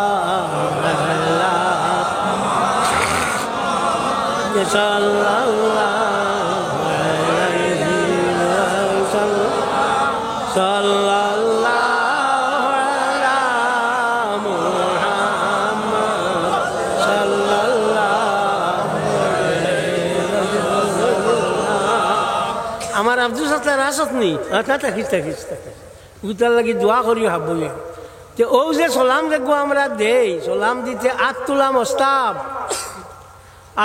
আমার আব্দুল সাত্তার আসত নি থাকিস থাকিস উতার লাগি দোয়া করি ভাববই যে ও যে সালাম দেখবো আমরা দেই সালাম দিতে আত তুলা মস্তাব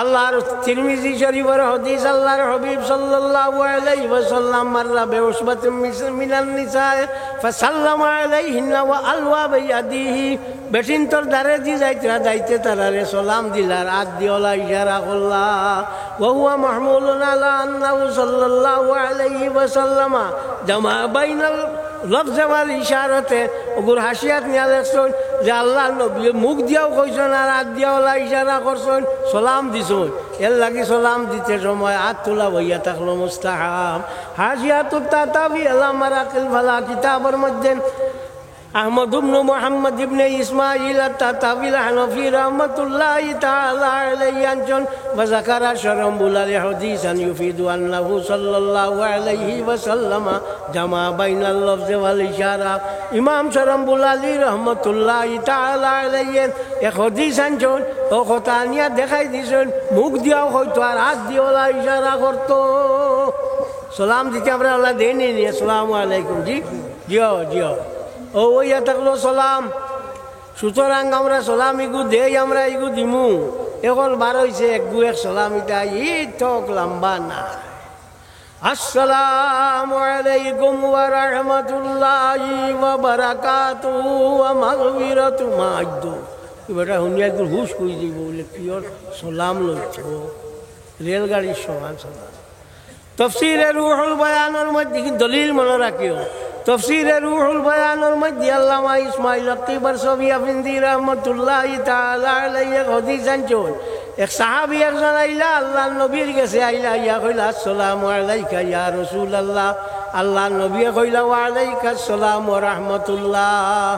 আল্লাহর তিরমিজি শরীফের হাদিস আল্লাহর হাবিব সাল্লাল্লাহু আলাইহি ওয়াসাল্লাম মাররা বিউসবাতিন মিনান নিসা ফাসাল্লামা আলাইহিন্না ওয়া আলওয়া বিয়াদিহি বেটিন তোর দারে দি যাইতে তারারে সালাম দিলার আত দিওলা ইশারা করলা ওয়া হুয়া মাহমুলুন আলা আন্নাহু সাল্লাল্লাহু আলাইহি ওয়াসাল্লাম জামা বাইনাল লফজ ওয়াল ইশারাতে ওগুর হাসিয়াত নিয়া দেখছন যে আল্লাহর নবী মুখ দিয়াও কইছন আর হাত দিয়াওলা ইশারা করছন সালাম দিছন এর লাগি সালাম দিতে সময় হাত তোলা হইয়া থাকলো মুস্তাহাব হাসিয়াতুত তাতাবি আলা মারাকিল ফালা কিতাবের মধ্যে আহমদ ইবনে মুহাম্মদ ইবনে ইসমাঈল আত-তাতাবি আল-হানাফি রাহমাতুল্লাহি তাআলা আলাইহি আনজন ওয়া যাকারা শারামবুল আলী হাদিসান ইউফিদু আন্নাহু সাল্লাল্লাহু আলাইহি ওয়াসাল্লাম জামা বাইনাল লফজ ওয়াল ইশারা ইমাম শারামবুল আলী রাহমাতুল্লাহি তাআলা আলাইহি এক হাদিস আনজন ও খতানিয়া দেখাই দিছেন মুখ দিয়াও হয়তো আর হাত দিওলা ইশারা করতো সালাম দিতে আমরা আল্লাহ দেই নি আসসালামু আলাইকুম জি জিও জিও ও ওইয়া থাকলো সালাম সুতরাং আমরা সালাম ইগু দেই আমরা ইগু দিমু এখন বার হইছে একগু এক সালাম ইটা ই ঠক লম্বা না আসসালামু আলাইকুম ওয়া রাহমাতুল্লাহি ওয়া বারাকাতুহু ওয়া মাগফিরাতু মা'আদু বেটা হুনিয়া একটু হুশ কই দিব বলে পিওর সালাম লইছো রেলগাড়ির সমান সালাম তাফসীরে রুহুল বয়ানের মধ্যে দলিল মনে রাখিও তফসিরে রুহুল বয়ানের মধ্যে আল্লামা ইসমাইল নকী বরসবি আফিন্দি রহমাতুল্লাহি তাআলা আলাইহি হাদিস আনছেন এক সাহাবী একজন আইলা আল্লাহর নবীর কাছে আইলা ইয়া কইলা আসসালামু আলাইকা ইয়া রাসূলুল্লাহ আল্লাহর নবী কইলা ওয়া আলাইকাস সালাম ওয়া রাহমাতুল্লাহ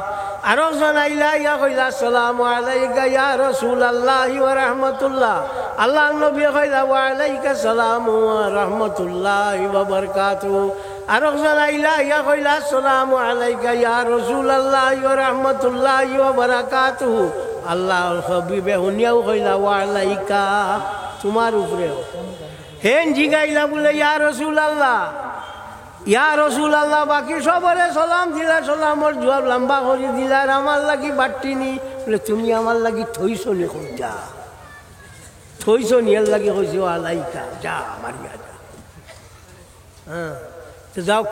আরেকজন আইলা ইয়া কইলা আসসালামু আলাইকা ইয়া রাসূলুল্লাহ ওয়া রাহমাতুল্লাহ আল্লাহর নবী কইলা ওয়া আলাইকাস সালাম ওয়া রাহমাতুল্লাহ ওয়া বারাকাতুহু আরেকজন আইলা ইয়া কইলা আসসালামু আলাইকা ইয়া রাসূলুল্লাহ ওয়া রাহমাতুল্লাহি ওয়া বারাকাতুহু আল্লাহর হাবিবে হুনিয়াও কইলা ওয়া আলাইকা তোমার উপরেও হেন জিগাইলা বলে ইয়া রাসূলুল্লাহ বাকি সবরে সালাম দিলা সালামর জবাব লম্বা করে দিলা আর আমার লাগি বাট্টিনি বলে তুমি আমার লাগি থইছো নি কইতা থইছো নি এর লাগি কইছো ওয়া আলাইকা যা মারিয়া যা হ্যাঁ তো যাও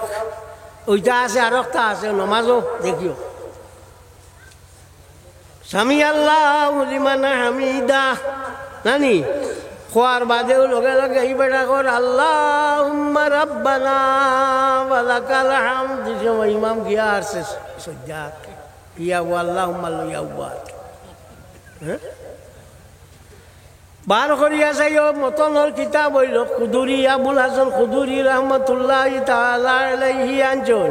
ওইটা আছে আর একটা আছে নমাজও দেখিও সামি আল্লাহু লিমান হামিদা নানি খোয়ার বাদেও লগে লগে এই বেটা কর আল্লাহুম্মা রাব্বানা ওয়া লাকাল হামদ সময় ইমাম গিয়া আসছে সজ্জাত ইয়া আল্লাহুম্মা ইয়া ওয়াত হ্যাঁ বার করিয়া যাইও মতনের কিতাব হইল খুদুরি আবুল হাসান খুদুরি রহমতুল্লাহি তাআলা আলাইহি আনজন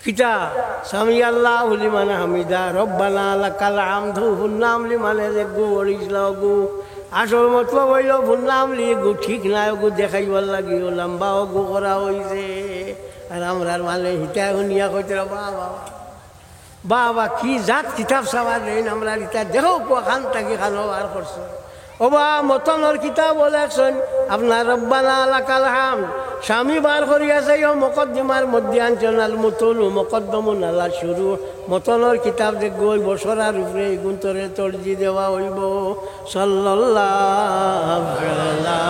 কিতাব সামি আল্লাহু লিমান হামিদা রব্বানা লাকাল হামদু হুন্নাম লিমানে গু ওড়িসলা গু আসল মতলব হইল হুন্নাম লি গু ঠিক নাই গু দেখাইবার লাগিও লম্বা গু করা হইছে আর আমরার মানে হিতা শুনিয়া কইতে বাবা বাবা কি জাত কিতাব সাবার নেই আমরা ইটা দেখো খান থাকি খানো আর করছো ওবা মতনের কিতাব লেখছেন আপনার রব্বানা লাকাল হামদ স্বামী বার করিয়াছে ও মকদ্দিমার মধ্যে আনছেন আল মুতুলু মকদ্দমুন আলা শুরু মতনের কিতাব দেখব ওই বছরার উপরে গুন্তরে তর্জি দেওয়া হইব সাল্লাল্লাহু আলা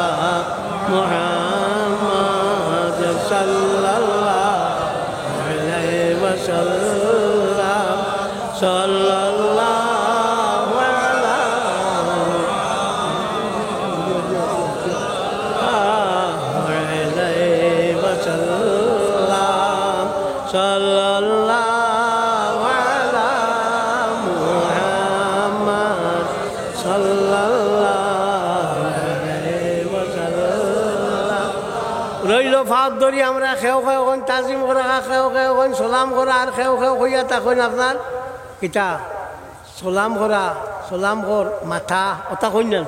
মুহাম্মাদ সাল্লাল্লাহু আলাইহি ওয়াসাল্লাম সাল্লাল্লাহু আলাইহি ওয়াসাল্লাম সাল্লাল্লাহু আলা মুহাম্মাদ সাল্লাল্লাহু আলাইহি ওয়াসাল্লাম রইল ফাঁক ধরি আমরা খেও খেও তাজিম করা খেও খেও সালাম করা আর খেও খেও হইয়া তখন আপনার কিতা সালাম করা সালাম কর মাথা ওটা কইলেন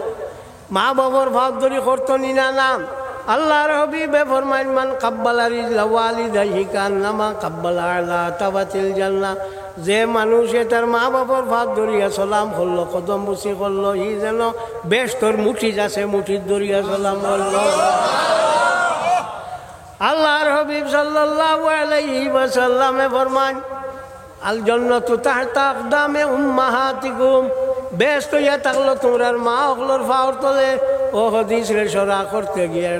মা বাবার ভাগ ধরি করতো নিনা নাম আল্লাহর হাবিবে ফরমাইন মান কাব্বালা রিজলা ওয়ালিদাইহি কান্নামা কাব্বালা আলা তাবাতিল জান্নাহ যে মানুষে তার মা বাবার ভাগ ধরিয়া সালাম করলো কদম বুসি করলো ই যেন বেশতর মুঠি যাচ্ছে মুঠির ধরিয়া সালাম করলো আল্লাহর হাবিব সাল্লাল্লাহু আলাইহি ওয়াসাল্লামে ফরমান আল জান্নাতু তাহতা আকদামে উম্মাহাতিকুম বেশ তো ইয়া থাকলো তোমরার মা হকলোর ফাওর তলে ও হাদিস রে সরা করতে গিয়ে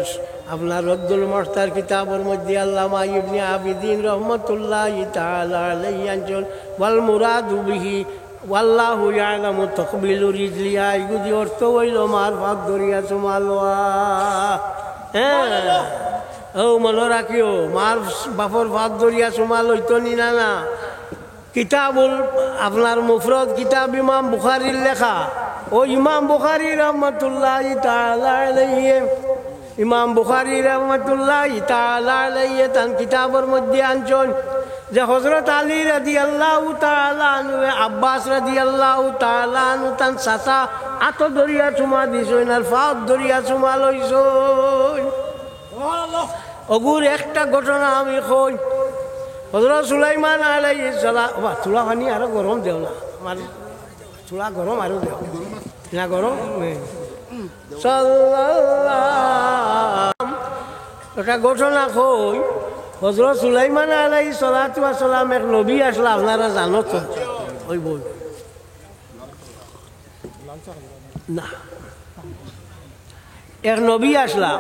আপনার রদ্দুল মুখতার কিতাবের মধ্যে আল্লামা ইবনে আবিদিন রহমাতুল্লাহি তাআলা আলাইহি আনজন ওয়াল মুরাদু বিহি ওয়াল্লাহু ইয়ালামু তাকবিলু রিজলিয়া ইগুদি অর্থ হইল মার ভাগ ধরিয়া চুমালোয়া হ্যাঁ ও মনে রাখিও মার বাপর ভাগ ধরিয়া চুমাল হইতো নি না কিতাবুল আপনার মুফরদ কিতাব ইমাম বুখারীর লেখা ও ইমাম বুখারী রহমাতুল্লাহি তাআলা আলাইহি ইমাম বুখারী রহমাতুল্লাহি তাআলা আলাইহি তান কিতাবের মধ্যে আনছেন যে হযরত আলী রাদিয়াল্লাহু তাআলা আনহু আব্বাস রাদিয়াল্লাহু তাআলা আনহু তান চাচা আত দরিয়া চুমা দিছেন আর ফাঁক দরিয়া চুমা লইছেন সুবহানাল্লাহ ওগুর একটা ঘটনা আমি কই হযরত সুলাইমান আলাইহিস সালাম ওবা চুলা পানি আরো গরম দেও না আমার চুলা গরম আরো দেও না গরম সাল্লাল্লাহু একটা ঘটনা কই হযরত সুলাইমান আলাইহিস সালাতু ওয়াস সালাম এক নবী আসলা আপনারা জানো তো ওই বল না এক নবী আসলা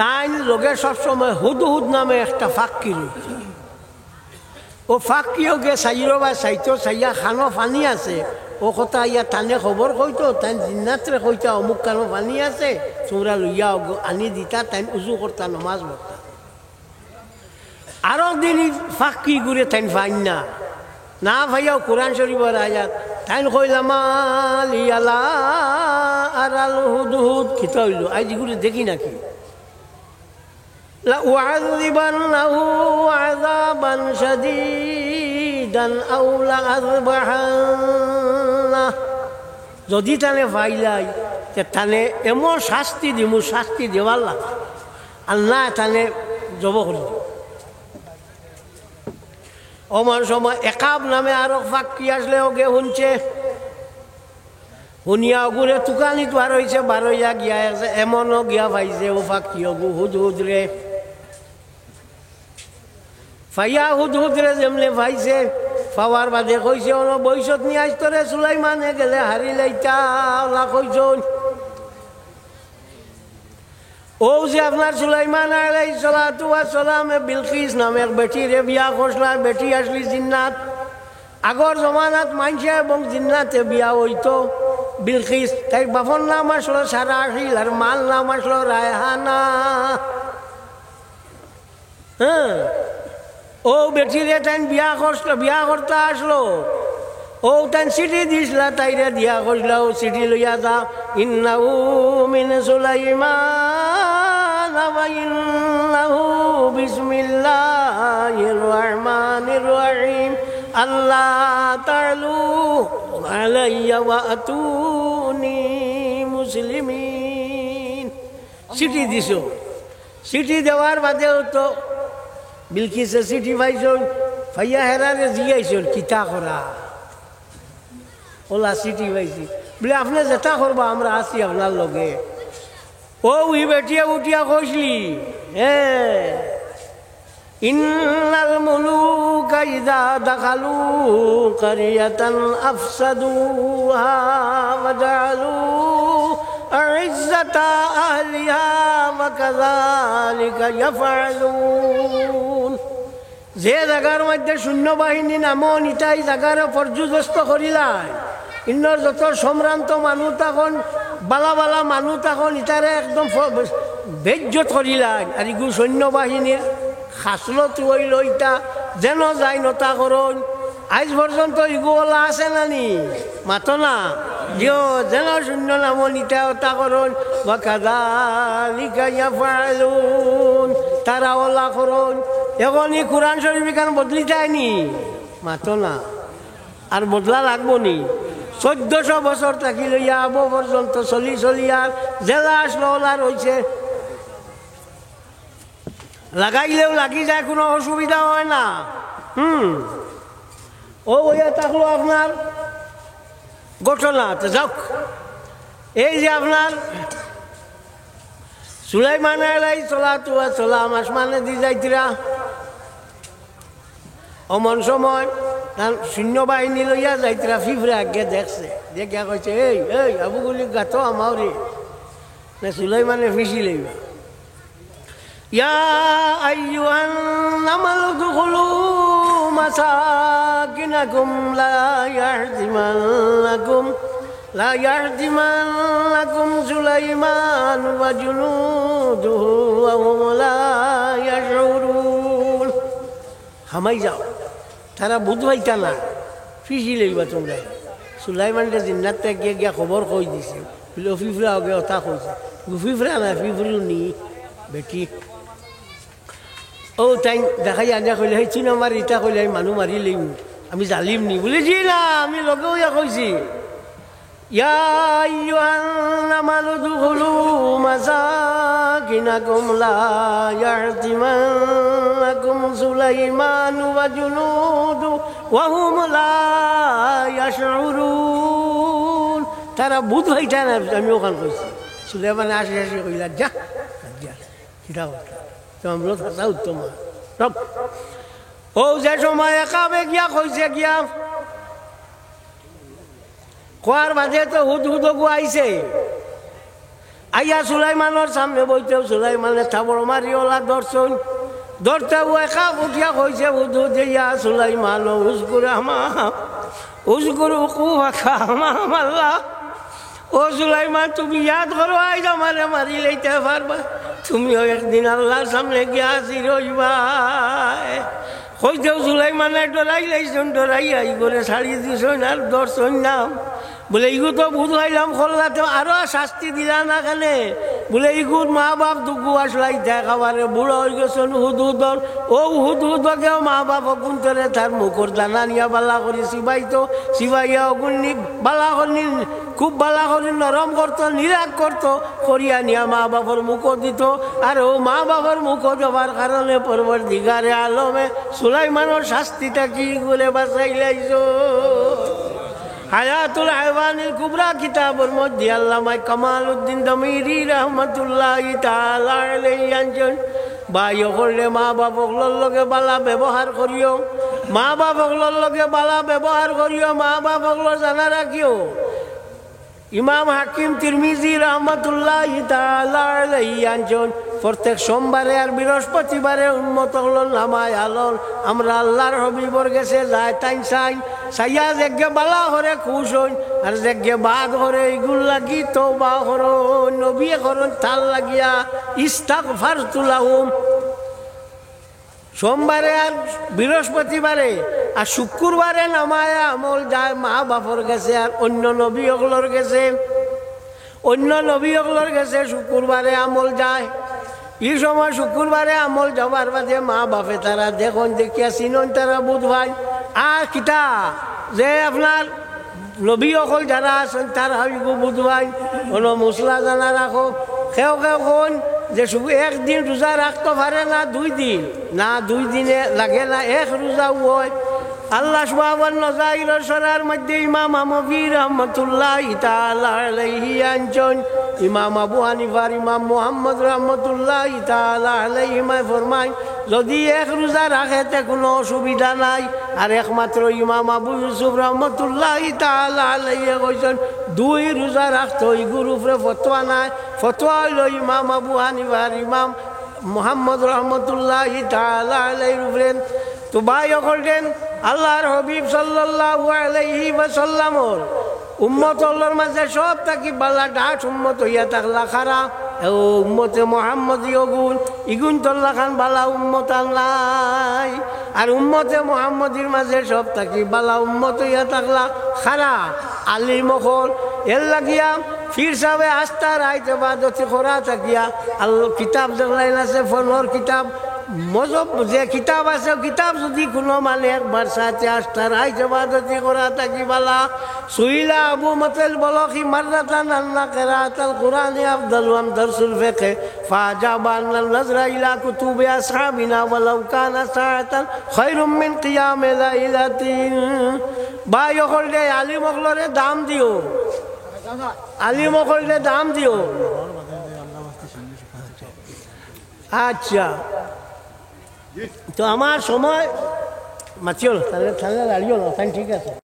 তাই লোকের সবসময় হুদহুদ নামে একটা ফাঁকি রয়েছে ও ফাঁকিও গে চাইর বা চাইতো চাইয়া খানো পানি আছে ও কথা ইয়া টানে খবর কইতো তাই জিন্নাতরে কইতা অমুক কানো পানি আছে তোমরা লইয়া আনি দিতা তাই উজু করতা নমাজ পড়তা আরো দিন ফাঁকি ঘুরে তাই ফাইন না ভাইয়াও কোরআন শরীফের আয়াত তাই কইলাম আলিয়ালা আরাল হুদহুদ খিতা হইল আজ ঘুরে দেখি নাকি لأعذبنه عذابا شديدا أو لأذبحنه যদি তানে ভাইলাই তানে এমন শাস্তি দিমু শাস্তি দেওয়ার লাগে আর না তানে জব করি অমন সময় একাব নামে আরো ফাঁকি আসলে ওকে শুনছে শুনিয়া ওগুরে তুকানিত বার হয়েছে বারইয়া গিয়া এমনও গিয়া পাইছে ও ফাঁকি ওগু হুদ হুদ রে ফাইয়া হুদ রে যেমলে ভাইছে পাওয়ার বাদে কইছে অন বৈশত নিয়ে আসতো রে সুলাইমানে গেলে হারি লাইতা ওলা কইছন ও যে আপনার সুলাইমান আলাইহিস সালাতু ওয়াস সালাম বিলকিস নামে এক বেটি রে বিয়া করছলা বেটি আসলি জিন্নাত আগর জমানাত মানছে এবং জিন্নাতে বিয়া হইতো বিলকিস তাই বাপর নাম আসলো সারাহিল আর মাল নাম আসলো রায়হানা হ্যাঁ ও বেটি রে তাই বিয়া করছিল বিয়া করতে আসলো ও তাই চিঠি দিছিল তাইরে দিয়া করছিল ও চিঠি লইয়া যা ইন্নাহু মিন সুলাইমান ওয়া ইন্নাহু বিসমিল্লাহির রহমানির রহিম আল্লাহ তাআলু আলাইয়া ওয়া আতুনি মুসলিমিন চিঠি দিছো চিঠি দেওয়ার বাদেও তো বিলকিসে চিঠি পাইছন ফাইয়া হেরারে জিগাইছন কিতা করা ওলা চিঠি পাইছি বলে আপনি যেটা করবো আমরা আছি আপনার লগে। ও উই বেটিয়া উঠিয়া কইসলি ইন্নাল মুলুকা ইযা দাখালু কারিয়াতান আফসাদুহা ওয়া জাআলু আ'ইজ্জাতা আহলিহা ওয়া কাযালিকা ইয়াফআলুন। যে জায়গার মধ্যে সৈন্যবাহিনী নামন ইটাই জায়গার পর্যুদস্ত করিলাই, ইন্নর যত সম্ভ্রান্ত মানুষ তখন বালা বালা মানুষ তখন ইটারে একদম বেজ্জত করিলাই। আর ইগু সৈন্যবাহিনীর খাসলত হইল ইটা যেন যাই নতা করুন। আজ পর্যন্ত ইগুলা আছে নানি মাতো না দিও যেন শূন্য নামন ইটা ওটা করুন। ওয়াকাযালিকা ইয়াফআলুন, তারা ওলা করুন। এখনই কোরআন শরীফ এখানে বদলি যায়নি মাতো না, আর বদলা লাগবো নি। 1400 বছর থাকি লইয়া আবো পর্যন্ত চলি চলি আর জেলা আসলো ওলা রয়েছে, লাগাইলেও লাগি যায়, কোনো অসুবিধা হয় না। ও ওইয়া থাকলো আপনার ঘটনা। তো যাক, এই যে আপনার সুলাইমান আলাইহিস সালাতু ওয়াস সালাম আসমানে দি যাইতিরা, অমন সময় সৈন্যবাহিনী লইয়া যাইতিরা ফিফরে আগে দেখছে, দেখিয়া কইছে এই এই আবুগুলি গাত আমারে না সুলাইমানে ফিসি লইবা। ইয়া আইয়ুহান নামাল দুখুলু মাসাকিনাকুম লা ইয়াহদিমান্নাকুম সুলাইমান ওয়া জুনুদুহু ওয়া হুম লা ইয়াশউরুন। হামাই যাও, তারা বুঝবাইতা না, ফিসি লইবা তোমরা। সুলাইমানটা জিন্নাতে গিয়ে গিয়া খবর কই দিছে, বলে ফিফরা আগে ওটা কইছে, ফিফরা না ফিফরু নি বেটি। ও তাই দেখাই আনিয়া কইলে সেই চিন আমার ইটা কইলে আমি মানুহ মারি লইম, আমি জালিম নি বলে জি না আমি লগেও ইয়া কইছি। ইয়া আইয়ুহান নামালু দুখুলু মাসাকিনাকুম লা ইয়াহদিমান্নাকুম সুলাইমান ওয়া জুনুদু ওয়া হুম লা ইয়াশউরুন। তারা বুঝবাইতা না, আমি ওখান কইছি। সুলাইমান আসে আসে কইলা যা যা কিটা আমরা থাকা উত্তম। ও যে সময় একাবে গিয়া কইছে গিয়া কোয়ার বাজে তো হুদ হুদ আইছে, আইয়া সুলাইমানের সামনে বইতেও সুলাইমানের থাবড় মারি ওলা দর্শন ধরতে একা উঠিয়া কইছে হুদ হুদ ইয়া সুলাইমান উজগুর আল্লাহ। ও সুলাইমান তুমি ইয়াদ করো আইজ আমারে মারি লইতে পারবা, তুমিও একদিন আল্লাহর সামনে গিয়া হাজির হইবা। কইতেও সুলাইমানে ডরাই লাইছেন, ডরাইয়া ই করে ছাড়ি দিছেন আর দর্শন নাম বলে ইগু তো বুঝলাইলাম খোল্লাতে আরো শাস্তি দিলা না কেনে, বলে ইগুর মা বাপ দুগু আসলাই দেখাবারে বুড়ো হয়ে গেছেন হুদ হুদর। ও হুদ হুদকেও মা বাপ অগুন্তরে তার মুখর দানা নিয়া বালা করি সিবাইতো, সিবাইয়া অগুনি বালা করি খুব বালা করি নরম করতো, নিরাগ করতো, করিয়া নিয়া মা বাপর মুখও দিত। আর ও মা বাপর মুখও দেওয়ার কারণে পরবর্তীকারে আলমে সুলাইমানের শাস্তিটা কি করে বাঁচাই লাইছো। হায়াতুল হায়ওয়ানিল কুবরা কিতাবের মধ্যে আল্লামা কামালউদ্দিন দমিরি রহমাতুল্লাহি তাআলা আলাইহি আনছেন, বাইও করলে মা বাপকলর লগে বালা ব্যবহার করিও, মা বাপকলর লগে বালা ব্যবহার করিও, মা বাপকলর জানা রাখিও। ইমাম হাকিম তিরমিজি রহমাতুল্লাহি তাআলা আলাইহি আনছেন, প্রত্যেক সোমবারে আর বৃহস্পতিবারে উম্মত হলন নামায় আলন আমরা আল্লাহর হবিবর গেছে যায় টাইম চাই সাইয়া যেগে বালা হরে খুশ হইন, আর যেগে বাদ হরে ইগুল লাগি তওবা করুন, নবী করুন তাল লাগিয়া ইস্তাগফারতু লাহুম। সোমবারে আর বৃহস্পতিবারে আর শুক্রবারে নামায় আমল যায় মা বাপর গেছে আর অন্য নবী ওগুলোর গেছে, অন্য নবী ওগুলোর গেছে শুক্রবারে আমল যায়। এই সময় শুক্রবারে আমল যাবার বাদে মা বাপে তারা দেখুন দেখিয়া চিনন তারা বুধ ভাই আর কিতা যে আপনার নবী অকল যারা আছেন তার হাবিগো বুধ ভাই কোনো মশলা জানা রাখো। কেউ কেউ কোন যে শুধু একদিন রোজা রাখতে পারে না 2 দিন, না 2 দিনে লাগে না এক রোজা হয়, আল্লাহ সুবহান নজাইর সরার মধ্যে ইমাম আমবি রহমতুল্লাহি তাআলা আলাইহি আনজন ইমাম আবু হানিফার ইমাম মুহাম্মদ রহমতুল্লাহি তাআলা আলাইহি মা ফরমায় যদি এক রোজা রাখেতে কোনো অসুবিধা নাই আর একমাত্র ইমাম আবু ইউসুফ রহমতুল্লাহি তাআলা আলাইহি কইছেন দুই রোজা রাখতে ওই গুরুফরে ফতোয়া নাই ফতোয়া হইল ইমাম আবু হানিফার ইমাম মুহাম্মদ রহমতুল্লাহি তাআলা আলাইহির উপরে তো ভাই হলেন আল্লাহর হাবিব সাল্লাল্লাহু আলাইহি ওয়াসাল্লামর উম্মত আল্লাহর মাঝে সব থাকি বালা ডাট উম্মত হইয়া থাকলা খারা ও উম্মতে মুহাম্মদীয় গুণ ইগুণ তল্লা খান বালা উম্মত নাই আর উম্মতে মুহাম্মদীর মাঝে সব থাকি বালা উম্মত হইয়া থাকলা খারা আলী মখল এর লাগিয়া ফির সাহেবে আস্থা রাইতে বাদতি খোরা থাকিয়া আল্লাহ কিতাব দেখলাইন আছে ফোনের কিতাব মজব যে কিতাব আছে কিতাব যদি কোনো মানে একবার সাথে আস্থা রাইতে বাদতি খোরা থাকি বালা সুইলা আবু মতেল বলকি মাররাতান আল্লাহ কিরাআতুল কুরআনি আফদালু আম দারসুল ফিকহ ফাজাবা আন নাজরা ইলা কুতুবি আসহাবিনা ওয়ালাউ কানা সাআতান খায়রুম মিন কিয়ামি লাইলাতিন ভাই হলদে আলী মখলরে দাম দিও আলী মখলরে দাম দিও আচ্ছা তো আমার সময় মাতিও তাহলে দাঁড়িও না ঠিক আছে।